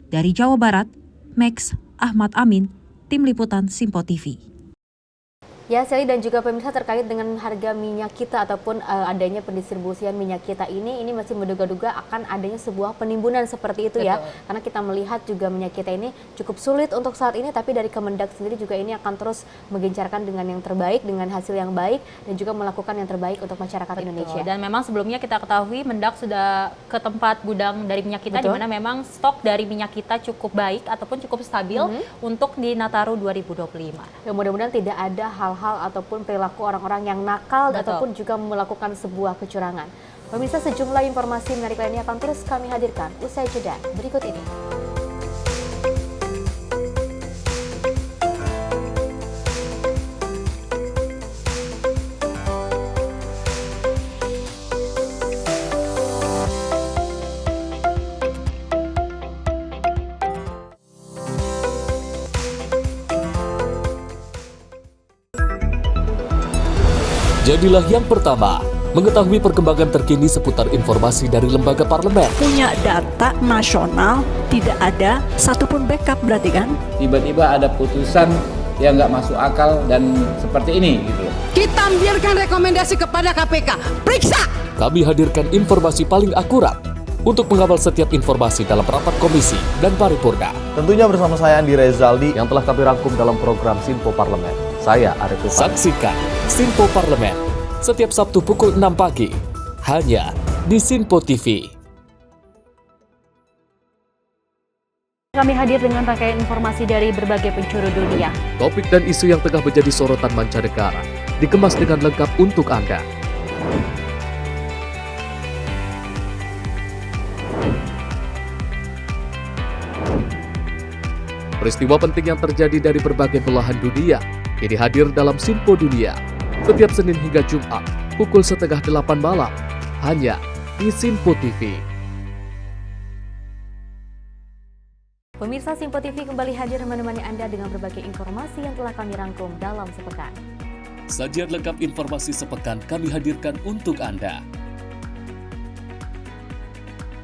Dari Jawa Barat, Max Ahmad Amin, Tim Liputan Simpo TV. Ya, Sally dan juga pemirsa, terkait dengan harga minyak kita ataupun adanya pendistribusian minyak kita ini masih menduga-duga akan adanya sebuah penimbunan seperti itu. Betul. Ya. Karena kita melihat juga minyak kita ini cukup sulit untuk saat ini, tapi dari Kemendak sendiri juga ini akan terus menggencarkan dengan yang terbaik, dengan hasil yang baik, dan juga melakukan yang terbaik untuk masyarakat Indonesia. Dan memang sebelumnya kita ketahui Mendak sudah ke tempat gudang dari minyak kita, di mana memang stok dari minyak kita cukup baik ataupun cukup stabil untuk di Nataru 2025. Ya, mudah-mudahan tidak ada hal-hal ataupun perilaku orang-orang yang nakal ataupun juga melakukan sebuah kecurangan. Pemirsa, sejumlah informasi menarik lainnya akan terus kami hadirkan usai jeda berikut ini. Jadilah yang pertama mengetahui perkembangan terkini seputar informasi dari lembaga parlemen. Punya data nasional, tidak ada satupun backup berarti kan? Tiba-tiba ada putusan yang nggak masuk akal dan seperti ini gitu. Kita biarkan rekomendasi kepada KPK, periksa! Kami hadirkan informasi paling akurat untuk mengawal setiap informasi dalam rapat komisi dan paripurna. Tentunya bersama saya Andi Rezaldi yang telah kami rangkum dalam program Sinpo Parlemen. Saya Arif Rufani. Saksikan Sinpo Parlemen setiap Sabtu pukul 6 pagi hanya di Sinpo TV. Kami hadir dengan rangkaian informasi dari berbagai penjuru dunia. Topik dan isu yang tengah menjadi sorotan mancanegara dikemas dengan lengkap untuk Anda. Peristiwa penting yang terjadi dari berbagai belahan dunia ini hadir dalam Sinpo Dunia setiap Senin hingga Jumat pukul 7:30 malam, hanya di Sinpo TV. Pemirsa Simpo TV kembali hadir menemani Anda dengan berbagai informasi yang telah kami rangkum dalam sepekan. Sajian lengkap informasi sepekan kami hadirkan untuk Anda.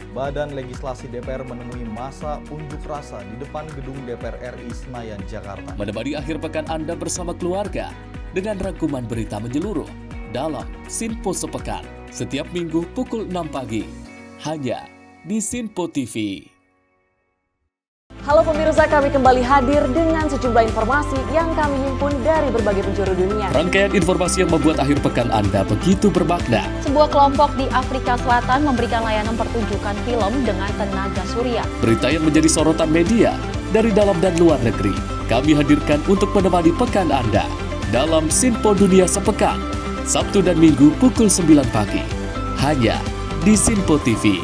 Badan Legislasi DPR menemui masa unjuk rasa di depan gedung DPR RI Senayan, Jakarta. Menemani akhir pekan Anda bersama keluarga dengan rangkuman berita menyeluruh dalam Sinpo Sepekan setiap minggu pukul 6 pagi hanya di Sinpo TV. Halo pemirsa, kami kembali hadir dengan sejumlah informasi yang kami himpun dari berbagai penjuru dunia. Rangkaian informasi yang membuat akhir pekan Anda begitu bermakna. Sebuah kelompok di Afrika Selatan memberikan layanan pertunjukan film dengan tenaga surya. Berita yang menjadi sorotan media dari dalam dan luar negeri kami hadirkan untuk menemani pekan Anda dalam Sinpo Dunia Sepekan, Sabtu dan Minggu pukul 9 pagi, hanya di Sinpo TV.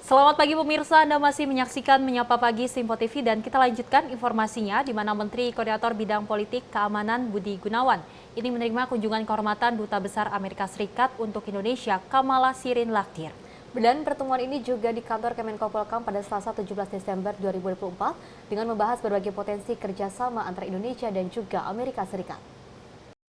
Selamat pagi pemirsa, Anda masih menyaksikan Menyapa Pagi Simpo TV dan kita lanjutkan informasinya di mana Menteri Koordinator Bidang Politik Keamanan Budi Gunawan ini menerima kunjungan kehormatan Duta Besar Amerika Serikat untuk Indonesia Kamala Shirin Lakhdir. Dan pertemuan ini juga di kantor Kemenko Polhukam pada Selasa 17 Desember 2024 dengan membahas berbagai potensi kerjasama antara Indonesia dan juga Amerika Serikat.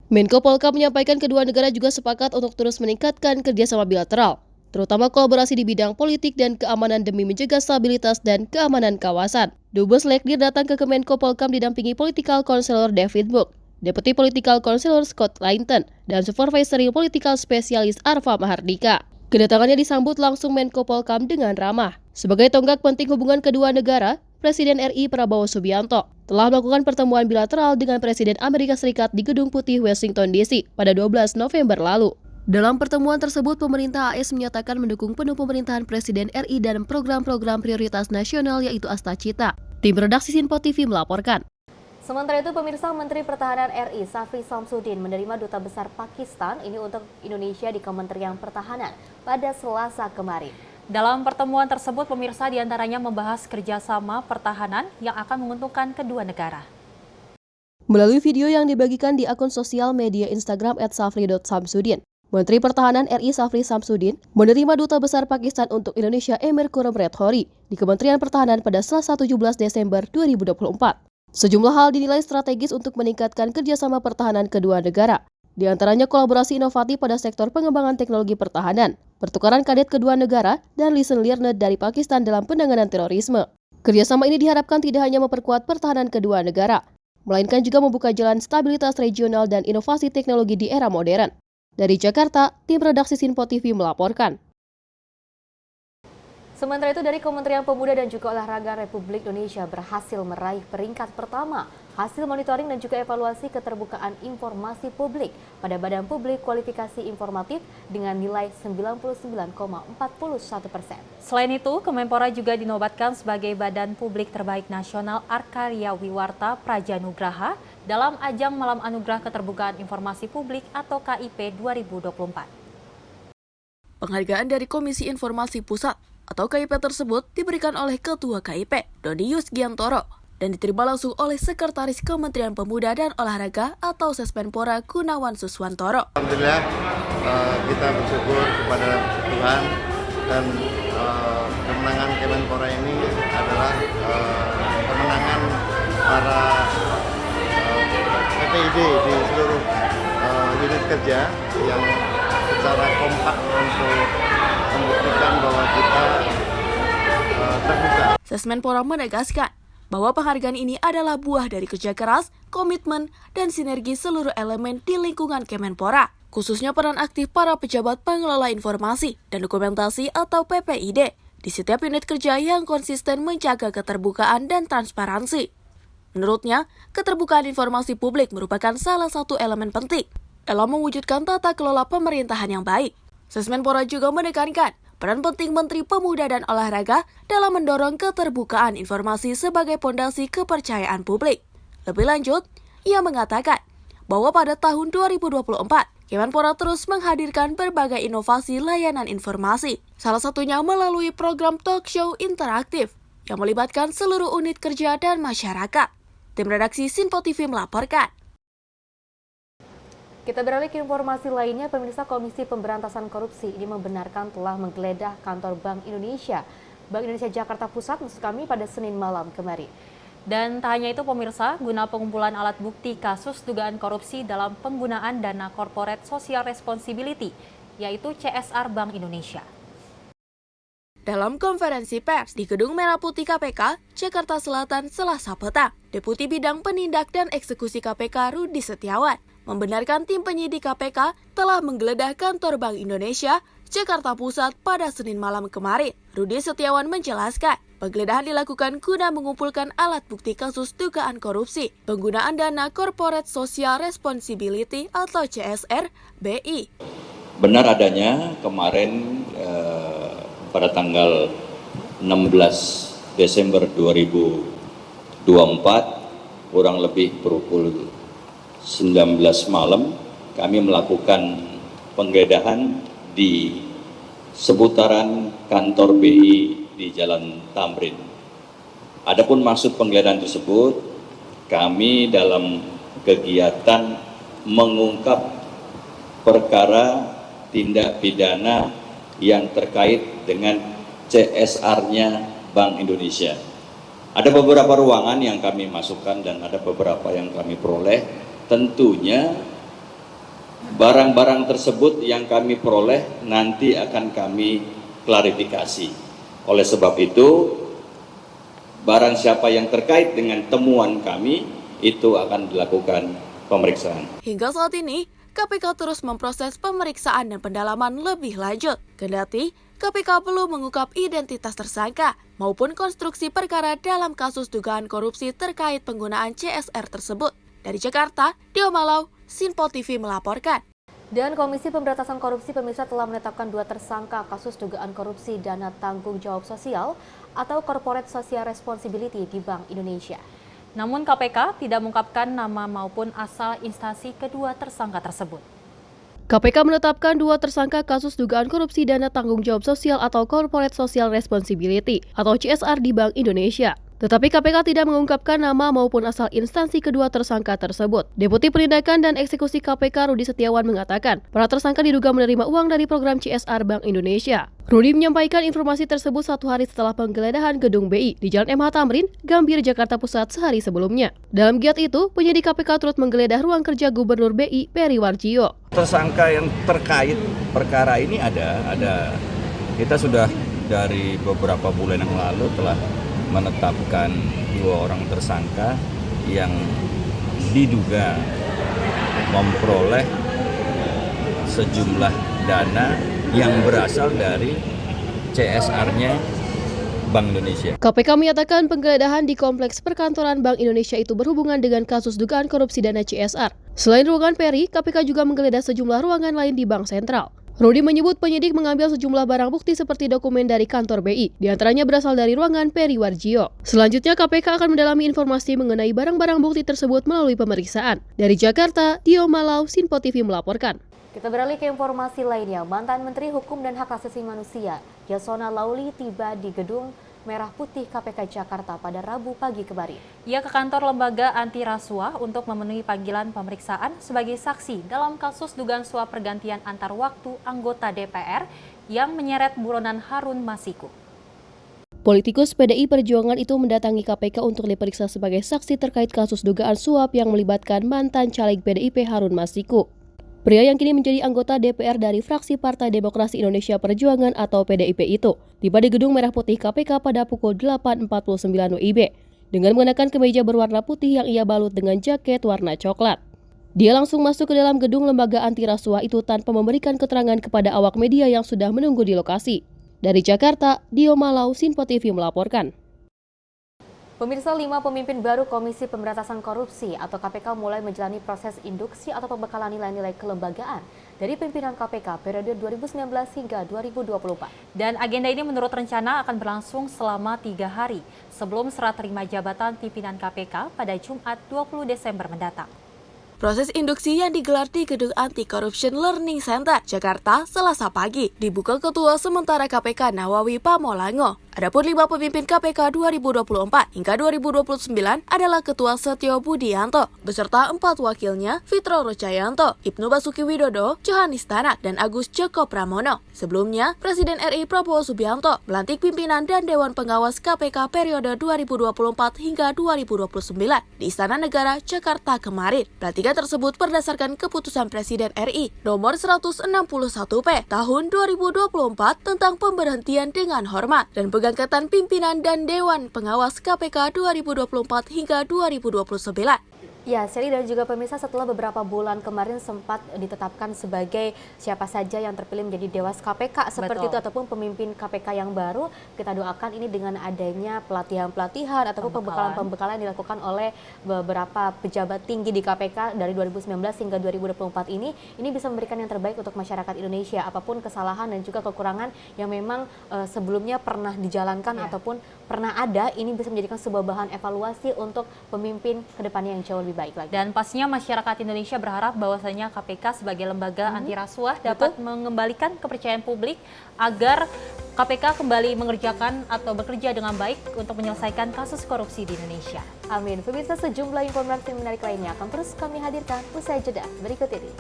Menko Polhukam menyampaikan kedua negara juga sepakat untuk terus meningkatkan kerjasama bilateral, terutama kolaborasi di bidang politik dan keamanan demi menjaga stabilitas dan keamanan kawasan. Dubes Lakhdir datang ke Kemenko Polhukam didampingi Political Counselor David Book, Deputy Political Counselor Scott Lainton, dan Supervisory Political Specialist Arfa Mahardika. Kedatangannya disambut langsung Menko Polhukam dengan ramah. Sebagai tonggak penting hubungan kedua negara, Presiden RI Prabowo Subianto telah melakukan pertemuan bilateral dengan Presiden Amerika Serikat di Gedung Putih Washington DC pada 12 November lalu. Dalam pertemuan tersebut, pemerintah AS menyatakan mendukung penuh pemerintahan Presiden RI dan program-program prioritas nasional yaitu Astacita. Tim redaksi Sinpo TV melaporkan. Sementara itu, pemirsa, Menteri Pertahanan RI Safri Samsudin menerima Duta Besar Pakistan ini untuk Indonesia di Kementerian Pertahanan pada Selasa kemarin. Dalam pertemuan tersebut, pemirsa diantaranya membahas kerjasama pertahanan yang akan menguntungkan kedua negara. Melalui video yang dibagikan di akun sosial media Instagram @safri.samsudin, Menteri Pertahanan RI Safri Samsudin menerima Duta Besar Pakistan untuk Indonesia Emir Khurram Redhori di Kementerian Pertahanan pada Selasa 17 Desember 2024. Sejumlah hal dinilai strategis untuk meningkatkan kerjasama pertahanan kedua negara. Di antaranya kolaborasi inovatif pada sektor pengembangan teknologi pertahanan, pertukaran kadet kedua negara, dan lesson learned dari Pakistan dalam penanganan terorisme. Kerjasama ini diharapkan tidak hanya memperkuat pertahanan kedua negara, melainkan juga membuka jalan stabilitas regional dan inovasi teknologi di era modern. Dari Jakarta, tim redaksi Sinpo TV melaporkan. Sementara itu, dari Kementerian Pemuda dan juga Olahraga Republik Indonesia berhasil meraih peringkat pertama hasil monitoring dan juga evaluasi keterbukaan informasi publik pada Badan Publik Kualifikasi Informatif dengan nilai 99,41%. Selain itu, Kemenpora juga dinobatkan sebagai Badan Publik Terbaik Nasional Arkarya Wiwarta Prajanugraha dalam ajang Malam Anugerah Keterbukaan Informasi Publik atau KIP 2024. Penghargaan dari Komisi Informasi Pusat atau KIP tersebut diberikan oleh Ketua KIP, Doni Yusgiantoro, dan diterima langsung oleh Sekretaris Kementerian Pemuda dan Olahraga atau Sesmenpora Gunawan Suswantoro. Alhamdulillah kita bersyukur kepada Tuhan dan kemenangan Kemenpora ini adalah kemenangan para PPID di seluruh unit kerja yang secara kompak untuk membuktikan bahwa kita terbuka. Sesmenpora menegaskan bahwa penghargaan ini adalah buah dari kerja keras, komitmen, dan sinergi seluruh elemen di lingkungan Kemenpora, khususnya peran aktif para pejabat pengelola informasi dan dokumentasi atau PPID di setiap unit kerja yang konsisten menjaga keterbukaan dan transparansi. Menurutnya, keterbukaan informasi publik merupakan salah satu elemen penting dalam mewujudkan tata kelola pemerintahan yang baik. Sesmenpora juga menekankan peran penting Menteri Pemuda dan Olahraga dalam mendorong keterbukaan informasi sebagai pondasi kepercayaan publik. Lebih lanjut, ia mengatakan bahwa pada tahun 2024, Kemenpora terus menghadirkan berbagai inovasi layanan informasi. Salah satunya melalui program talk show interaktif yang melibatkan seluruh unit kerja dan masyarakat. Tim redaksi Sinpo TV melaporkan. Kita beralih ke informasi lainnya, pemirsa. Komisi Pemberantasan Korupsi ini membenarkan telah menggeledah kantor Bank Indonesia Jakarta Pusat maksud kami pada Senin malam kemarin. Dan tak hanya itu pemirsa, guna pengumpulan alat bukti kasus dugaan korupsi dalam penggunaan dana Corporate Social Responsibility, yaitu CSR Bank Indonesia. Dalam konferensi pers di Gedung Merah Putih KPK, Jakarta Selatan Selasa petang, Deputi Bidang Penindak dan Eksekusi KPK Rudi Setiawan membenarkan tim penyidik KPK telah menggeledah kantor Bank Indonesia Jakarta Pusat pada Senin malam kemarin. Rudi Setiawan menjelaskan, penggeledahan dilakukan guna mengumpulkan alat bukti kasus dugaan korupsi penggunaan dana Corporate Social Responsibility atau CSR BI. Benar adanya kemarin pada tanggal 16 Desember 2024 kurang lebih pukul 19 malam kami melakukan penggeledahan di seputaran kantor BI di Jalan Tamrin. Adapun maksud penggeledahan tersebut, kami dalam kegiatan mengungkap perkara tindak pidana yang terkait dengan CSR-nya Bank Indonesia. Ada beberapa ruangan yang kami masukkan dan ada beberapa yang kami peroleh. Tentunya barang-barang tersebut yang kami peroleh nanti akan kami klarifikasi. Oleh sebab itu, barang siapa yang terkait dengan temuan kami itu akan dilakukan pemeriksaan. Hingga saat ini, KPK terus memproses pemeriksaan dan pendalaman lebih lanjut. Kendati, KPK belum mengungkap identitas tersangka maupun konstruksi perkara dalam kasus dugaan korupsi terkait penggunaan CSR tersebut. Dari Jakarta, Dio Malau, Sinpo TV melaporkan. Dan Komisi Pemberantasan Korupsi pemirsa telah menetapkan 2 tersangka kasus dugaan korupsi dana tanggung jawab sosial atau Corporate Social Responsibility di Bank Indonesia. Namun KPK tidak mengungkapkan nama maupun asal instansi kedua tersangka tersebut. KPK menetapkan 2 tersangka kasus dugaan korupsi dana tanggung jawab sosial atau Corporate Social Responsibility atau CSR di Bank Indonesia. Tetapi KPK tidak mengungkapkan nama maupun asal instansi kedua tersangka tersebut. Deputi Penindakan dan Eksekusi KPK Rudi Setiawan mengatakan, para tersangka diduga menerima uang dari program CSR Bank Indonesia. Rudi menyampaikan informasi tersebut 1 hari setelah penggeledahan gedung BI di Jalan MH Tamrin, Gambir, Jakarta Pusat sehari sebelumnya. Dalam giat itu, penyidik KPK turut menggeledah ruang kerja Gubernur BI Peri Warjio. Tersangka yang terkait perkara ini ada. Kita sudah dari beberapa bulan yang lalu telah menetapkan 2 orang tersangka yang diduga memperoleh sejumlah dana yang berasal dari CSR-nya Bank Indonesia. KPK menyatakan penggeledahan di kompleks perkantoran Bank Indonesia itu berhubungan dengan kasus dugaan korupsi dana CSR. Selain ruangan Peri, KPK juga menggeledah sejumlah ruangan lain di Bank Sentral. Rudi menyebut penyidik mengambil sejumlah barang bukti seperti dokumen dari kantor BI, diantaranya berasal dari ruangan Peri Warjio. Selanjutnya KPK akan mendalami informasi mengenai barang-barang bukti tersebut melalui pemeriksaan. Dari Jakarta, Dio Malau, Sinpo TV melaporkan. Kita beralih ke informasi lainnya. Mantan Menteri Hukum dan Hak Asasi Manusia, Yasona Lauli tiba di Gedung Merah Putih KPK Jakarta pada Rabu pagi kemarin. Ia ke kantor lembaga anti rasuah untuk memenuhi panggilan pemeriksaan sebagai saksi dalam kasus dugaan suap pergantian antar waktu anggota DPR yang menyeret buronan Harun Masiku. Politikus PDI Perjuangan itu mendatangi KPK untuk diperiksa sebagai saksi terkait kasus dugaan suap yang melibatkan mantan caleg PDIP Harun Masiku. Pria yang kini menjadi anggota DPR dari fraksi Partai Demokrasi Indonesia Perjuangan atau PDIP itu tiba di Gedung Merah Putih KPK pada pukul 8.49 WIB dengan mengenakan kemeja berwarna putih yang ia balut dengan jaket warna coklat. Dia langsung masuk ke dalam gedung lembaga anti rasuah itu tanpa memberikan keterangan kepada awak media yang sudah menunggu di lokasi. Dari Jakarta, Dio Malau, Sinpo TV melaporkan. Pemirsa, 5 pemimpin baru Komisi Pemberantasan Korupsi atau KPK mulai menjalani proses induksi atau pembekalan nilai-nilai kelembagaan dari pimpinan KPK periode 2019 hingga 2024. Dan agenda ini menurut rencana akan berlangsung selama 3 hari sebelum serah terima jabatan pimpinan KPK pada Jumat 20 Desember mendatang. Proses induksi yang digelar di Gedung Anti-Corruption Learning Center, Jakarta, Selasa pagi, dibuka Ketua Sementara KPK Nawawi Pamolango. Adapun 5 pemimpin KPK 2024 hingga 2029 adalah Ketua Setio Budianto, beserta 4 wakilnya Fitro Rocayanto, Ibnu Basuki Widodo, Johanis Tanak, dan Agus Joko Pramono. Sebelumnya, Presiden RI Prabowo Subianto melantik pimpinan dan Dewan Pengawas KPK periode 2024 hingga 2029 di Istana Negara, Jakarta kemarin. Pelantikan tersebut berdasarkan keputusan Presiden RI nomor 161P tahun 2024 tentang pemberhentian dengan hormat dan pengangkatan pimpinan dan Dewan Pengawas KPK 2024 hingga 2029. Ya, Sally dan juga pemirsa, setelah beberapa bulan kemarin sempat ditetapkan sebagai siapa saja yang terpilih menjadi Dewas KPK seperti itu ataupun pemimpin KPK yang baru, kita doakan ini dengan adanya pelatihan-pelatihan ataupun pembekalan-pembekalan yang dilakukan oleh beberapa pejabat tinggi di KPK dari 2019 hingga 2024 ini bisa memberikan yang terbaik untuk masyarakat Indonesia. Apapun kesalahan dan juga kekurangan yang memang sebelumnya pernah dijalankan ataupun pernah ada, ini bisa menjadikan sebuah bahan evaluasi untuk pemimpin kedepannya yang jauh lebih baik lagi. Dan pastinya masyarakat Indonesia berharap bahwasanya KPK sebagai lembaga anti rasuah dapat mengembalikan kepercayaan publik agar KPK kembali mengerjakan atau bekerja dengan baik untuk menyelesaikan kasus korupsi di Indonesia. Amin. Pemirsa, sejumlah informasi menarik lainnya akan terus kami hadirkan usai jeda berikut ini.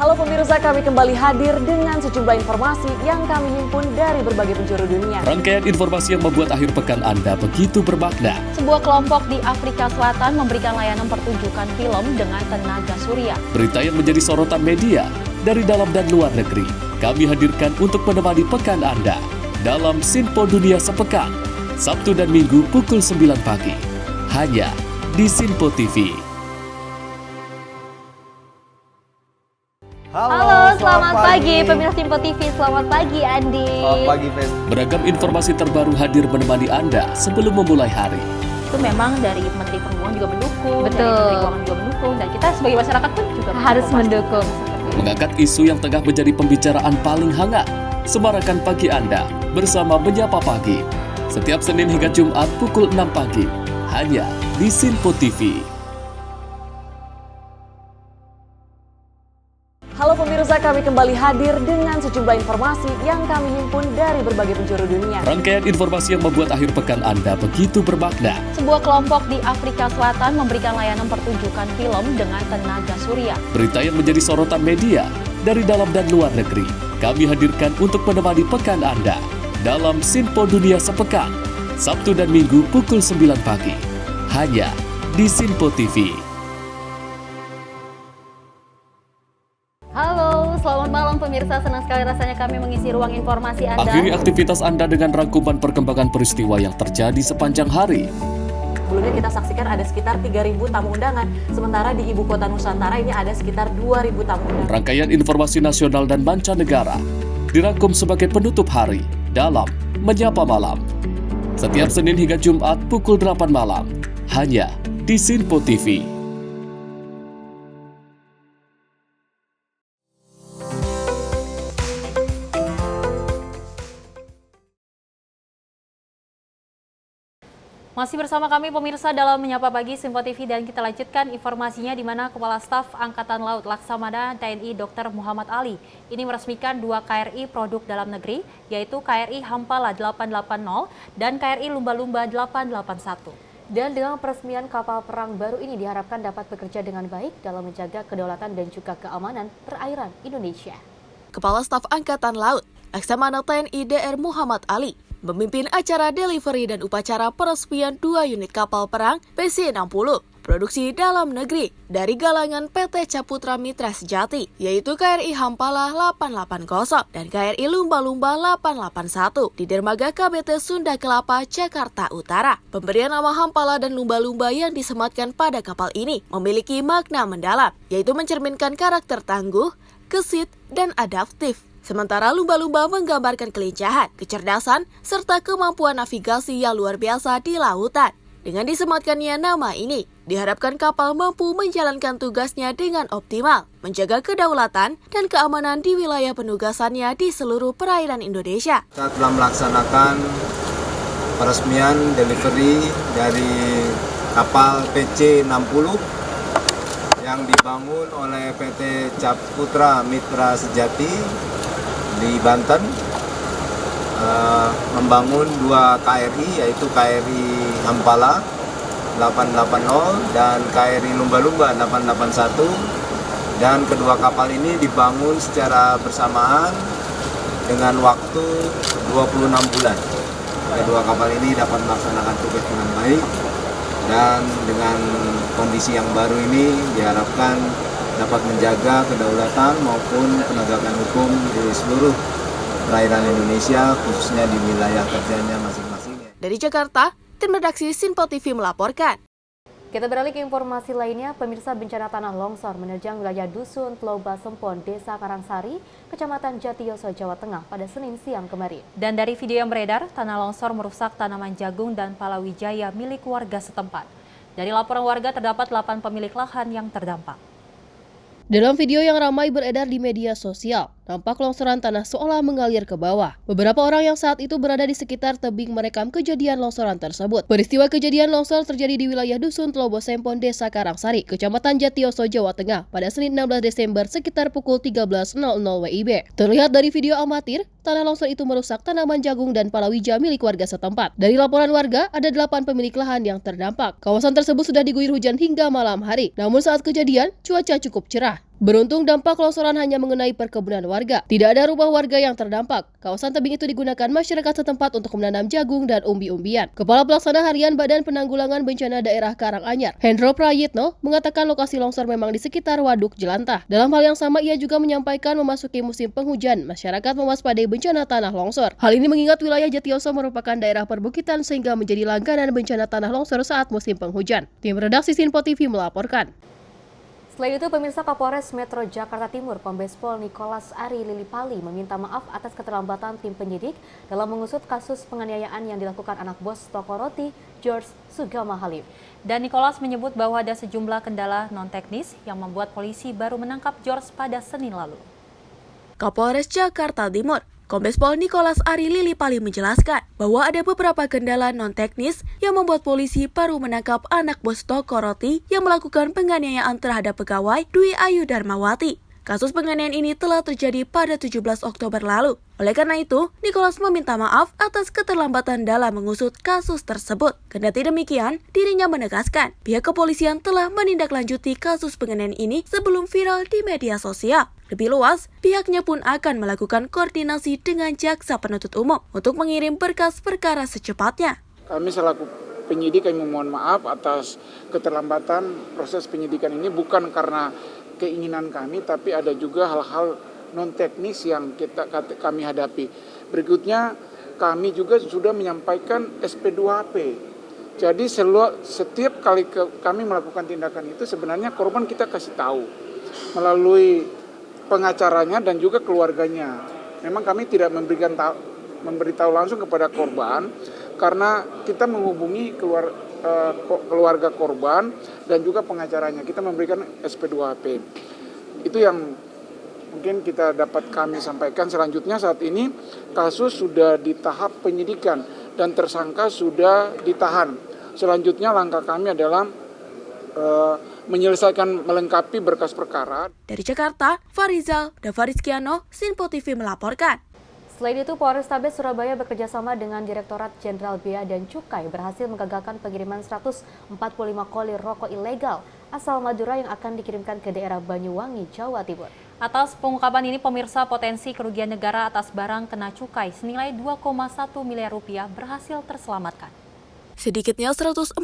Halo pemirsa, kami kembali hadir dengan sejumlah informasi yang kami himpun dari berbagai penjuru dunia. Rangkaian informasi yang membuat akhir pekan Anda begitu bermakna. Sebuah kelompok di Afrika Selatan memberikan layanan pertunjukan film dengan tenaga surya. Berita yang menjadi sorotan media dari dalam dan luar negeri, kami hadirkan untuk menemani pekan Anda dalam Sinpo Dunia Sepekan, Sabtu dan Minggu pukul 9 pagi, hanya di Sinpo TV. Halo, selamat pagi pemirsa Sinpo TV. Selamat pagi Andi. Selamat pagi Fes. Beragam informasi terbaru hadir menemani Anda sebelum memulai hari. Itu memang dari Menteri Perhubungan juga mendukung, Betul. dari Menteri Keuangan juga mendukung, dan kita sebagai masyarakat pun juga harus mendukung. Mengangkat isu yang tengah menjadi pembicaraan paling hangat, semarakan pagi Anda bersama Menyapa Pagi. Setiap Senin hingga Jumat pukul 6 pagi, hanya di Sinpo TV. Halo pemirsa, kami kembali hadir dengan sejumlah informasi yang kami himpun dari berbagai penjuru dunia. Rangkaian informasi yang membuat akhir pekan Anda begitu bermakna. Sebuah kelompok di Afrika Selatan memberikan layanan pertunjukan film dengan tenaga surya. Berita yang menjadi sorotan media dari dalam dan luar negeri, kami hadirkan untuk menemani pekan Anda dalam Sinpo Dunia Sepekan, Sabtu dan Minggu pukul 9 pagi, hanya di Sinpo TV. Halo, selamat malam pemirsa. Senang sekali rasanya kami mengisi ruang informasi Anda. Akhiri aktivitas Anda dengan rangkuman perkembangan peristiwa yang terjadi sepanjang hari. Sebelumnya kita saksikan ada sekitar 3.000 tamu undangan, sementara di Ibu Kota Nusantara ini ada sekitar 2.000 tamu undangan. Rangkaian informasi nasional dan mancanegara dirangkum sebagai penutup hari dalam Menyapa Malam. Setiap Senin hingga Jumat pukul 8 malam, hanya di Sinpo TV. Masih bersama kami pemirsa dalam Menyapa Pagi Sinpo TV, dan kita lanjutkan informasinya di mana Kepala Staf Angkatan Laut Laksamana TNI Dr. Muhammad Ali ini meresmikan 2 KRI produk dalam negeri, yaitu KRI Hampala 880 dan KRI Lumba-Lumba 881. Dan dengan peresmian kapal perang baru ini diharapkan dapat bekerja dengan baik dalam menjaga kedaulatan dan juga keamanan perairan Indonesia. Kepala Staf Angkatan Laut Laksamana TNI DR Muhammad Ali memimpin acara delivery dan upacara peresmian 2 unit kapal perang PC-60 produksi dalam negeri dari galangan PT Caputra Mitra Sejati, yaitu KRI Hampala 880 dan KRI Lumba-Lumba 881 di dermaga KBT Sunda Kelapa, Jakarta Utara. Pemberian nama Hampala dan Lumba-Lumba yang disematkan pada kapal ini memiliki makna mendalam, yaitu mencerminkan karakter tangguh, gesit, dan adaptif. Sementara lumba-lumba menggambarkan kelincahan, kecerdasan, serta kemampuan navigasi yang luar biasa di lautan. Dengan disematkannya nama ini, diharapkan kapal mampu menjalankan tugasnya dengan optimal, menjaga kedaulatan dan keamanan di wilayah penugasannya di seluruh perairan Indonesia. Kita telah melaksanakan peresmian delivery dari kapal PC-60 yang dibangun oleh PT Caputra Mitra Sejati di Banten, membangun 2 KRI yaitu KRI Hampala 880 dan KRI Lumba-Lumba 881, dan kedua kapal ini dibangun secara bersamaan dengan waktu 26 bulan. Kedua kapal ini dapat melaksanakan tugas dengan baik, dan dengan kondisi yang baru ini diharapkan dapat menjaga kedaulatan maupun penegakan hukum di seluruh perairan Indonesia, khususnya di wilayah kerjanya masing-masing. Dari Jakarta, tim redaksi Sinpo TV melaporkan. Kita beralih ke informasi lainnya, pemirsa, bencana tanah longsor menerjang wilayah Dusun Tloba Sempon, Desa Karangsari, Kecamatan Jatiyoso, Jawa Tengah pada Senin siang kemarin. Dan dari video yang beredar, tanah longsor merusak tanaman jagung dan palawijaya milik warga setempat. Dari laporan warga terdapat 8 pemilik lahan yang terdampak. Dalam video yang ramai beredar di media sosial, nampak longsoran tanah seolah mengalir ke bawah. Beberapa orang yang saat itu berada di sekitar tebing merekam kejadian longsoran tersebut. Peristiwa kejadian longsor terjadi di wilayah Dusun Tloba Sempon, Desa Karangsari, Kecamatan Jatiyoso, Jawa Tengah pada Senin 16 Desember sekitar pukul 13.00 WIB. Terlihat dari video amatir, tanah longsor itu merusak tanaman jagung dan palawija milik warga setempat. Dari laporan warga, ada 8 pemilik lahan yang terdampak. Kawasan tersebut sudah diguyur hujan hingga malam hari. Namun saat kejadian, cuaca cukup cerah. Beruntung dampak longsoran hanya mengenai perkebunan warga. Tidak ada rumah warga yang terdampak. Kawasan tebing itu digunakan masyarakat setempat untuk menanam jagung dan umbi-umbian. Kepala Pelaksana Harian Badan Penanggulangan Bencana Daerah Karanganyar, Hendro Prayitno, mengatakan lokasi longsor memang di sekitar Waduk Jelantah. Dalam hal yang sama, ia juga menyampaikan memasuki musim penghujan, masyarakat mewaspadai bencana tanah longsor. Hal ini mengingat wilayah Jatiyoso merupakan daerah perbukitan sehingga menjadi langganan bencana tanah longsor saat musim penghujan. Tim redaksi Sinpo TV melaporkan. Selain itu, pemirsa, Kapolres Metro Jakarta Timur, Kombes Pol Nicholas Ari Lilipali meminta maaf atas keterlambatan tim penyidik dalam mengusut kasus penganiayaan yang dilakukan anak bos toko roti George Sugama Halim. Dan Nicholas menyebut bahwa ada sejumlah kendala non-teknis yang membuat polisi baru menangkap George pada Senin lalu. Kapolres Jakarta Timur, Kombes Pol Nicholas Ari Lilipali menjelaskan bahwa ada beberapa kendala non-teknis yang membuat polisi baru menangkap anak bos toko roti yang melakukan penganiayaan terhadap pegawai Dwi Ayu Darmawati. Kasus penganiayaan ini telah terjadi pada 17 Oktober lalu. Oleh karena itu, Nicholas meminta maaf atas keterlambatan dalam mengusut kasus tersebut. Kendati demikian, dirinya menegaskan pihak kepolisian telah menindaklanjuti kasus penganiayaan ini sebelum viral di media sosial. Lebih luas, pihaknya pun akan melakukan koordinasi dengan jaksa penuntut umum untuk mengirim berkas perkara secepatnya. Kami selaku penyidik kami memohon maaf atas keterlambatan proses penyidikan ini, bukan karena keinginan kami, tapi ada juga hal-hal non-teknis yang kami hadapi. Berikutnya, kami juga sudah menyampaikan SP2HP. Jadi setiap kali kami melakukan tindakan itu, sebenarnya korban kita kasih tahu melalui pengacaranya dan juga keluarganya. Memang kami tidak memberitahu langsung kepada korban karena kita menghubungi keluarga korban dan juga pengacaranya. Kita memberikan SP2HP. Itu yang mungkin kita dapat kami sampaikan. Selanjutnya saat ini kasus sudah di tahap penyidikan dan tersangka sudah ditahan. Selanjutnya langkah kami adalah menyelesaikan melengkapi berkas perkara. Dari Jakarta, Farizal Davarizkiano, Sinpo TV melaporkan. Selain itu, Polrestabes Surabaya bekerjasama dengan Direktorat Jenderal Bea dan Cukai berhasil menggagalkan pengiriman 145 koli rokok ilegal asal Madura yang akan dikirimkan ke daerah Banyuwangi, Jawa Timur. Atas pengungkapan ini, pemirsa, potensi kerugian negara atas barang kena cukai senilai 2,1 miliar rupiah berhasil terselamatkan. Sedikitnya 145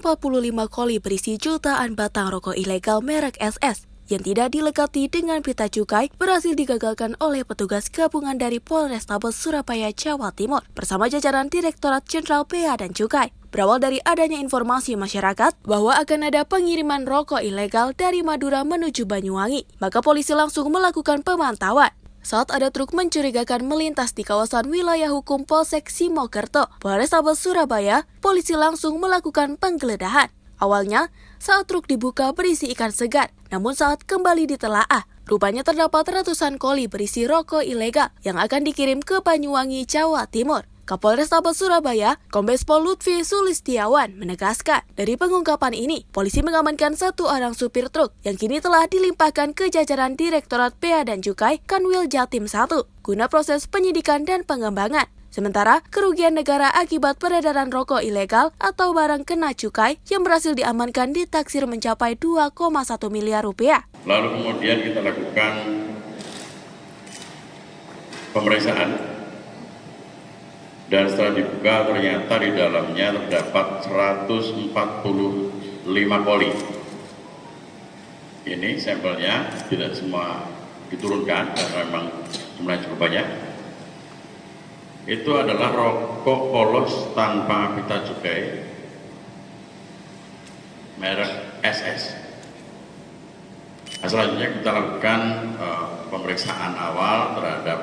koli berisi jutaan batang rokok ilegal merek SS yang tidak dilekati dengan pita cukai berhasil digagalkan oleh petugas gabungan dari Polrestabes Surabaya, Jawa Timur bersama jajaran Direktorat Jenderal Bea dan Cukai. Berawal dari adanya informasi masyarakat bahwa akan ada pengiriman rokok ilegal dari Madura menuju Banyuwangi, maka polisi langsung melakukan pemantauan. saat ada truk mencurigakan melintas di kawasan wilayah hukum Polsek Simokerto, Polrestabes Surabaya, polisi langsung melakukan penggeledahan. Awalnya, saat truk dibuka berisi ikan segar, namun saat kembali ditelaah, rupanya terdapat ratusan koli berisi rokok ilegal yang akan dikirim ke Banyuwangi, Jawa Timur. Kapolrestabes Surabaya, Kombes Pol Lutfi Sulistiawan menegaskan, dari pengungkapan ini, polisi mengamankan 1 orang supir truk yang kini telah dilimpahkan ke jajaran Direktorat Bea dan Cukai Kanwil Jatim 1 guna proses penyidikan dan pengembangan. Sementara, kerugian negara akibat peredaran rokok ilegal atau barang kena cukai yang berhasil diamankan ditaksir mencapai 2,1 miliar rupiah. Lalu kemudian kita lakukan pemeriksaan. Dan setelah dibuka ternyata di dalamnya terdapat 145 koli. Ini sampelnya tidak semua diturunkan karena memang jumlahnya cukup banyak. Itu adalah rokok polos tanpa pita cukai merek SS. Nah, selanjutnya kita lakukan pemeriksaan awal terhadap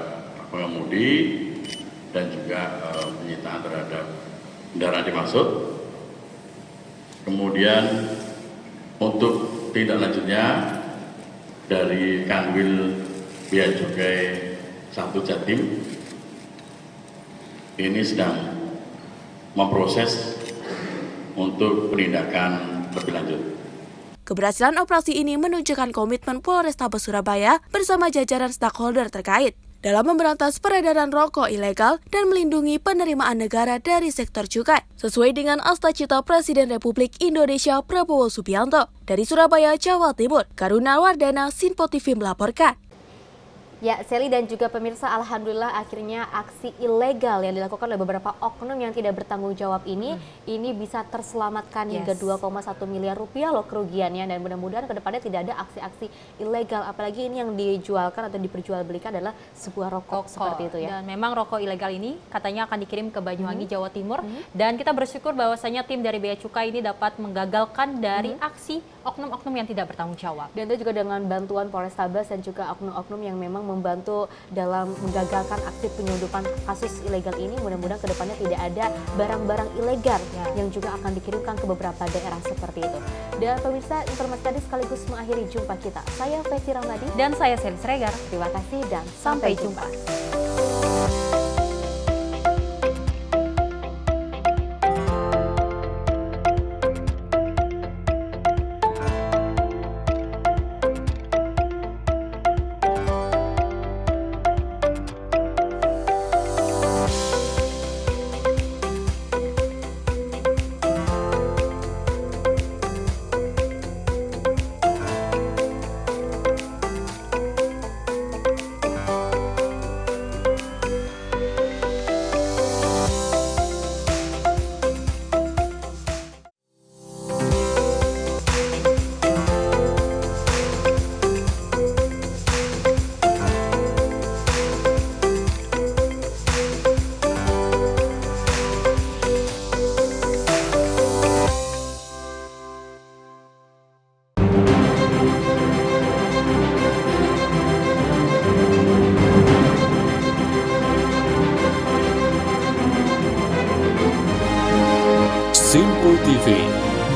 pengemudi dan juga penyitaan terhadap kendaraan dimaksud. Kemudian untuk tindak lanjutnya dari Kanwil Bea Cukai 1 Jatim ini sedang memproses untuk penindakan lebih lanjut. Keberhasilan operasi ini menunjukkan komitmen Polrestabes Surabaya bersama jajaran stakeholder terkait dalam memberantas peredaran rokok ilegal dan melindungi penerimaan negara dari sektor cukai, sesuai dengan asta-cita Presiden Republik Indonesia Prabowo Subianto. Dari Surabaya, Jawa Timur, Karuna Wardana, Sinpo TV melaporkan. Ya, Sally dan juga pemirsa, alhamdulillah akhirnya aksi ilegal yang dilakukan oleh beberapa oknum yang tidak bertanggung jawab ini bisa terselamatkan hingga 2,1 miliar rupiah loh kerugiannya, dan mudah-mudahan kedepannya tidak ada aksi-aksi ilegal, apalagi ini yang dijualkan atau diperjualbelikan adalah sebuah rokok seperti itu ya. Dan memang rokok ilegal ini katanya akan dikirim ke Banyuwangi, Jawa Timur, dan kita bersyukur bahwasanya tim dari Bea Cukai ini dapat menggagalkan dari aksi oknum-oknum yang tidak bertanggung jawab. Dan itu juga dengan bantuan Polrestabes dan juga oknum-oknum yang memang membantu dalam menggagalkan aksi penyelundupan kasus ilegal ini. Mudah-mudahan kedepannya tidak ada barang-barang ilegal yang juga akan dikirimkan ke beberapa daerah seperti itu. Dan pemirsa, informasi tadi sekaligus mengakhiri jumpa kita. Saya Festi Ramadi dan saya Sally Sregar. Terima kasih dan sampai jumpa. Simpo TV,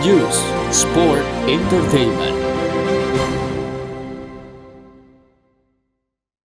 News, Sport, Entertainment.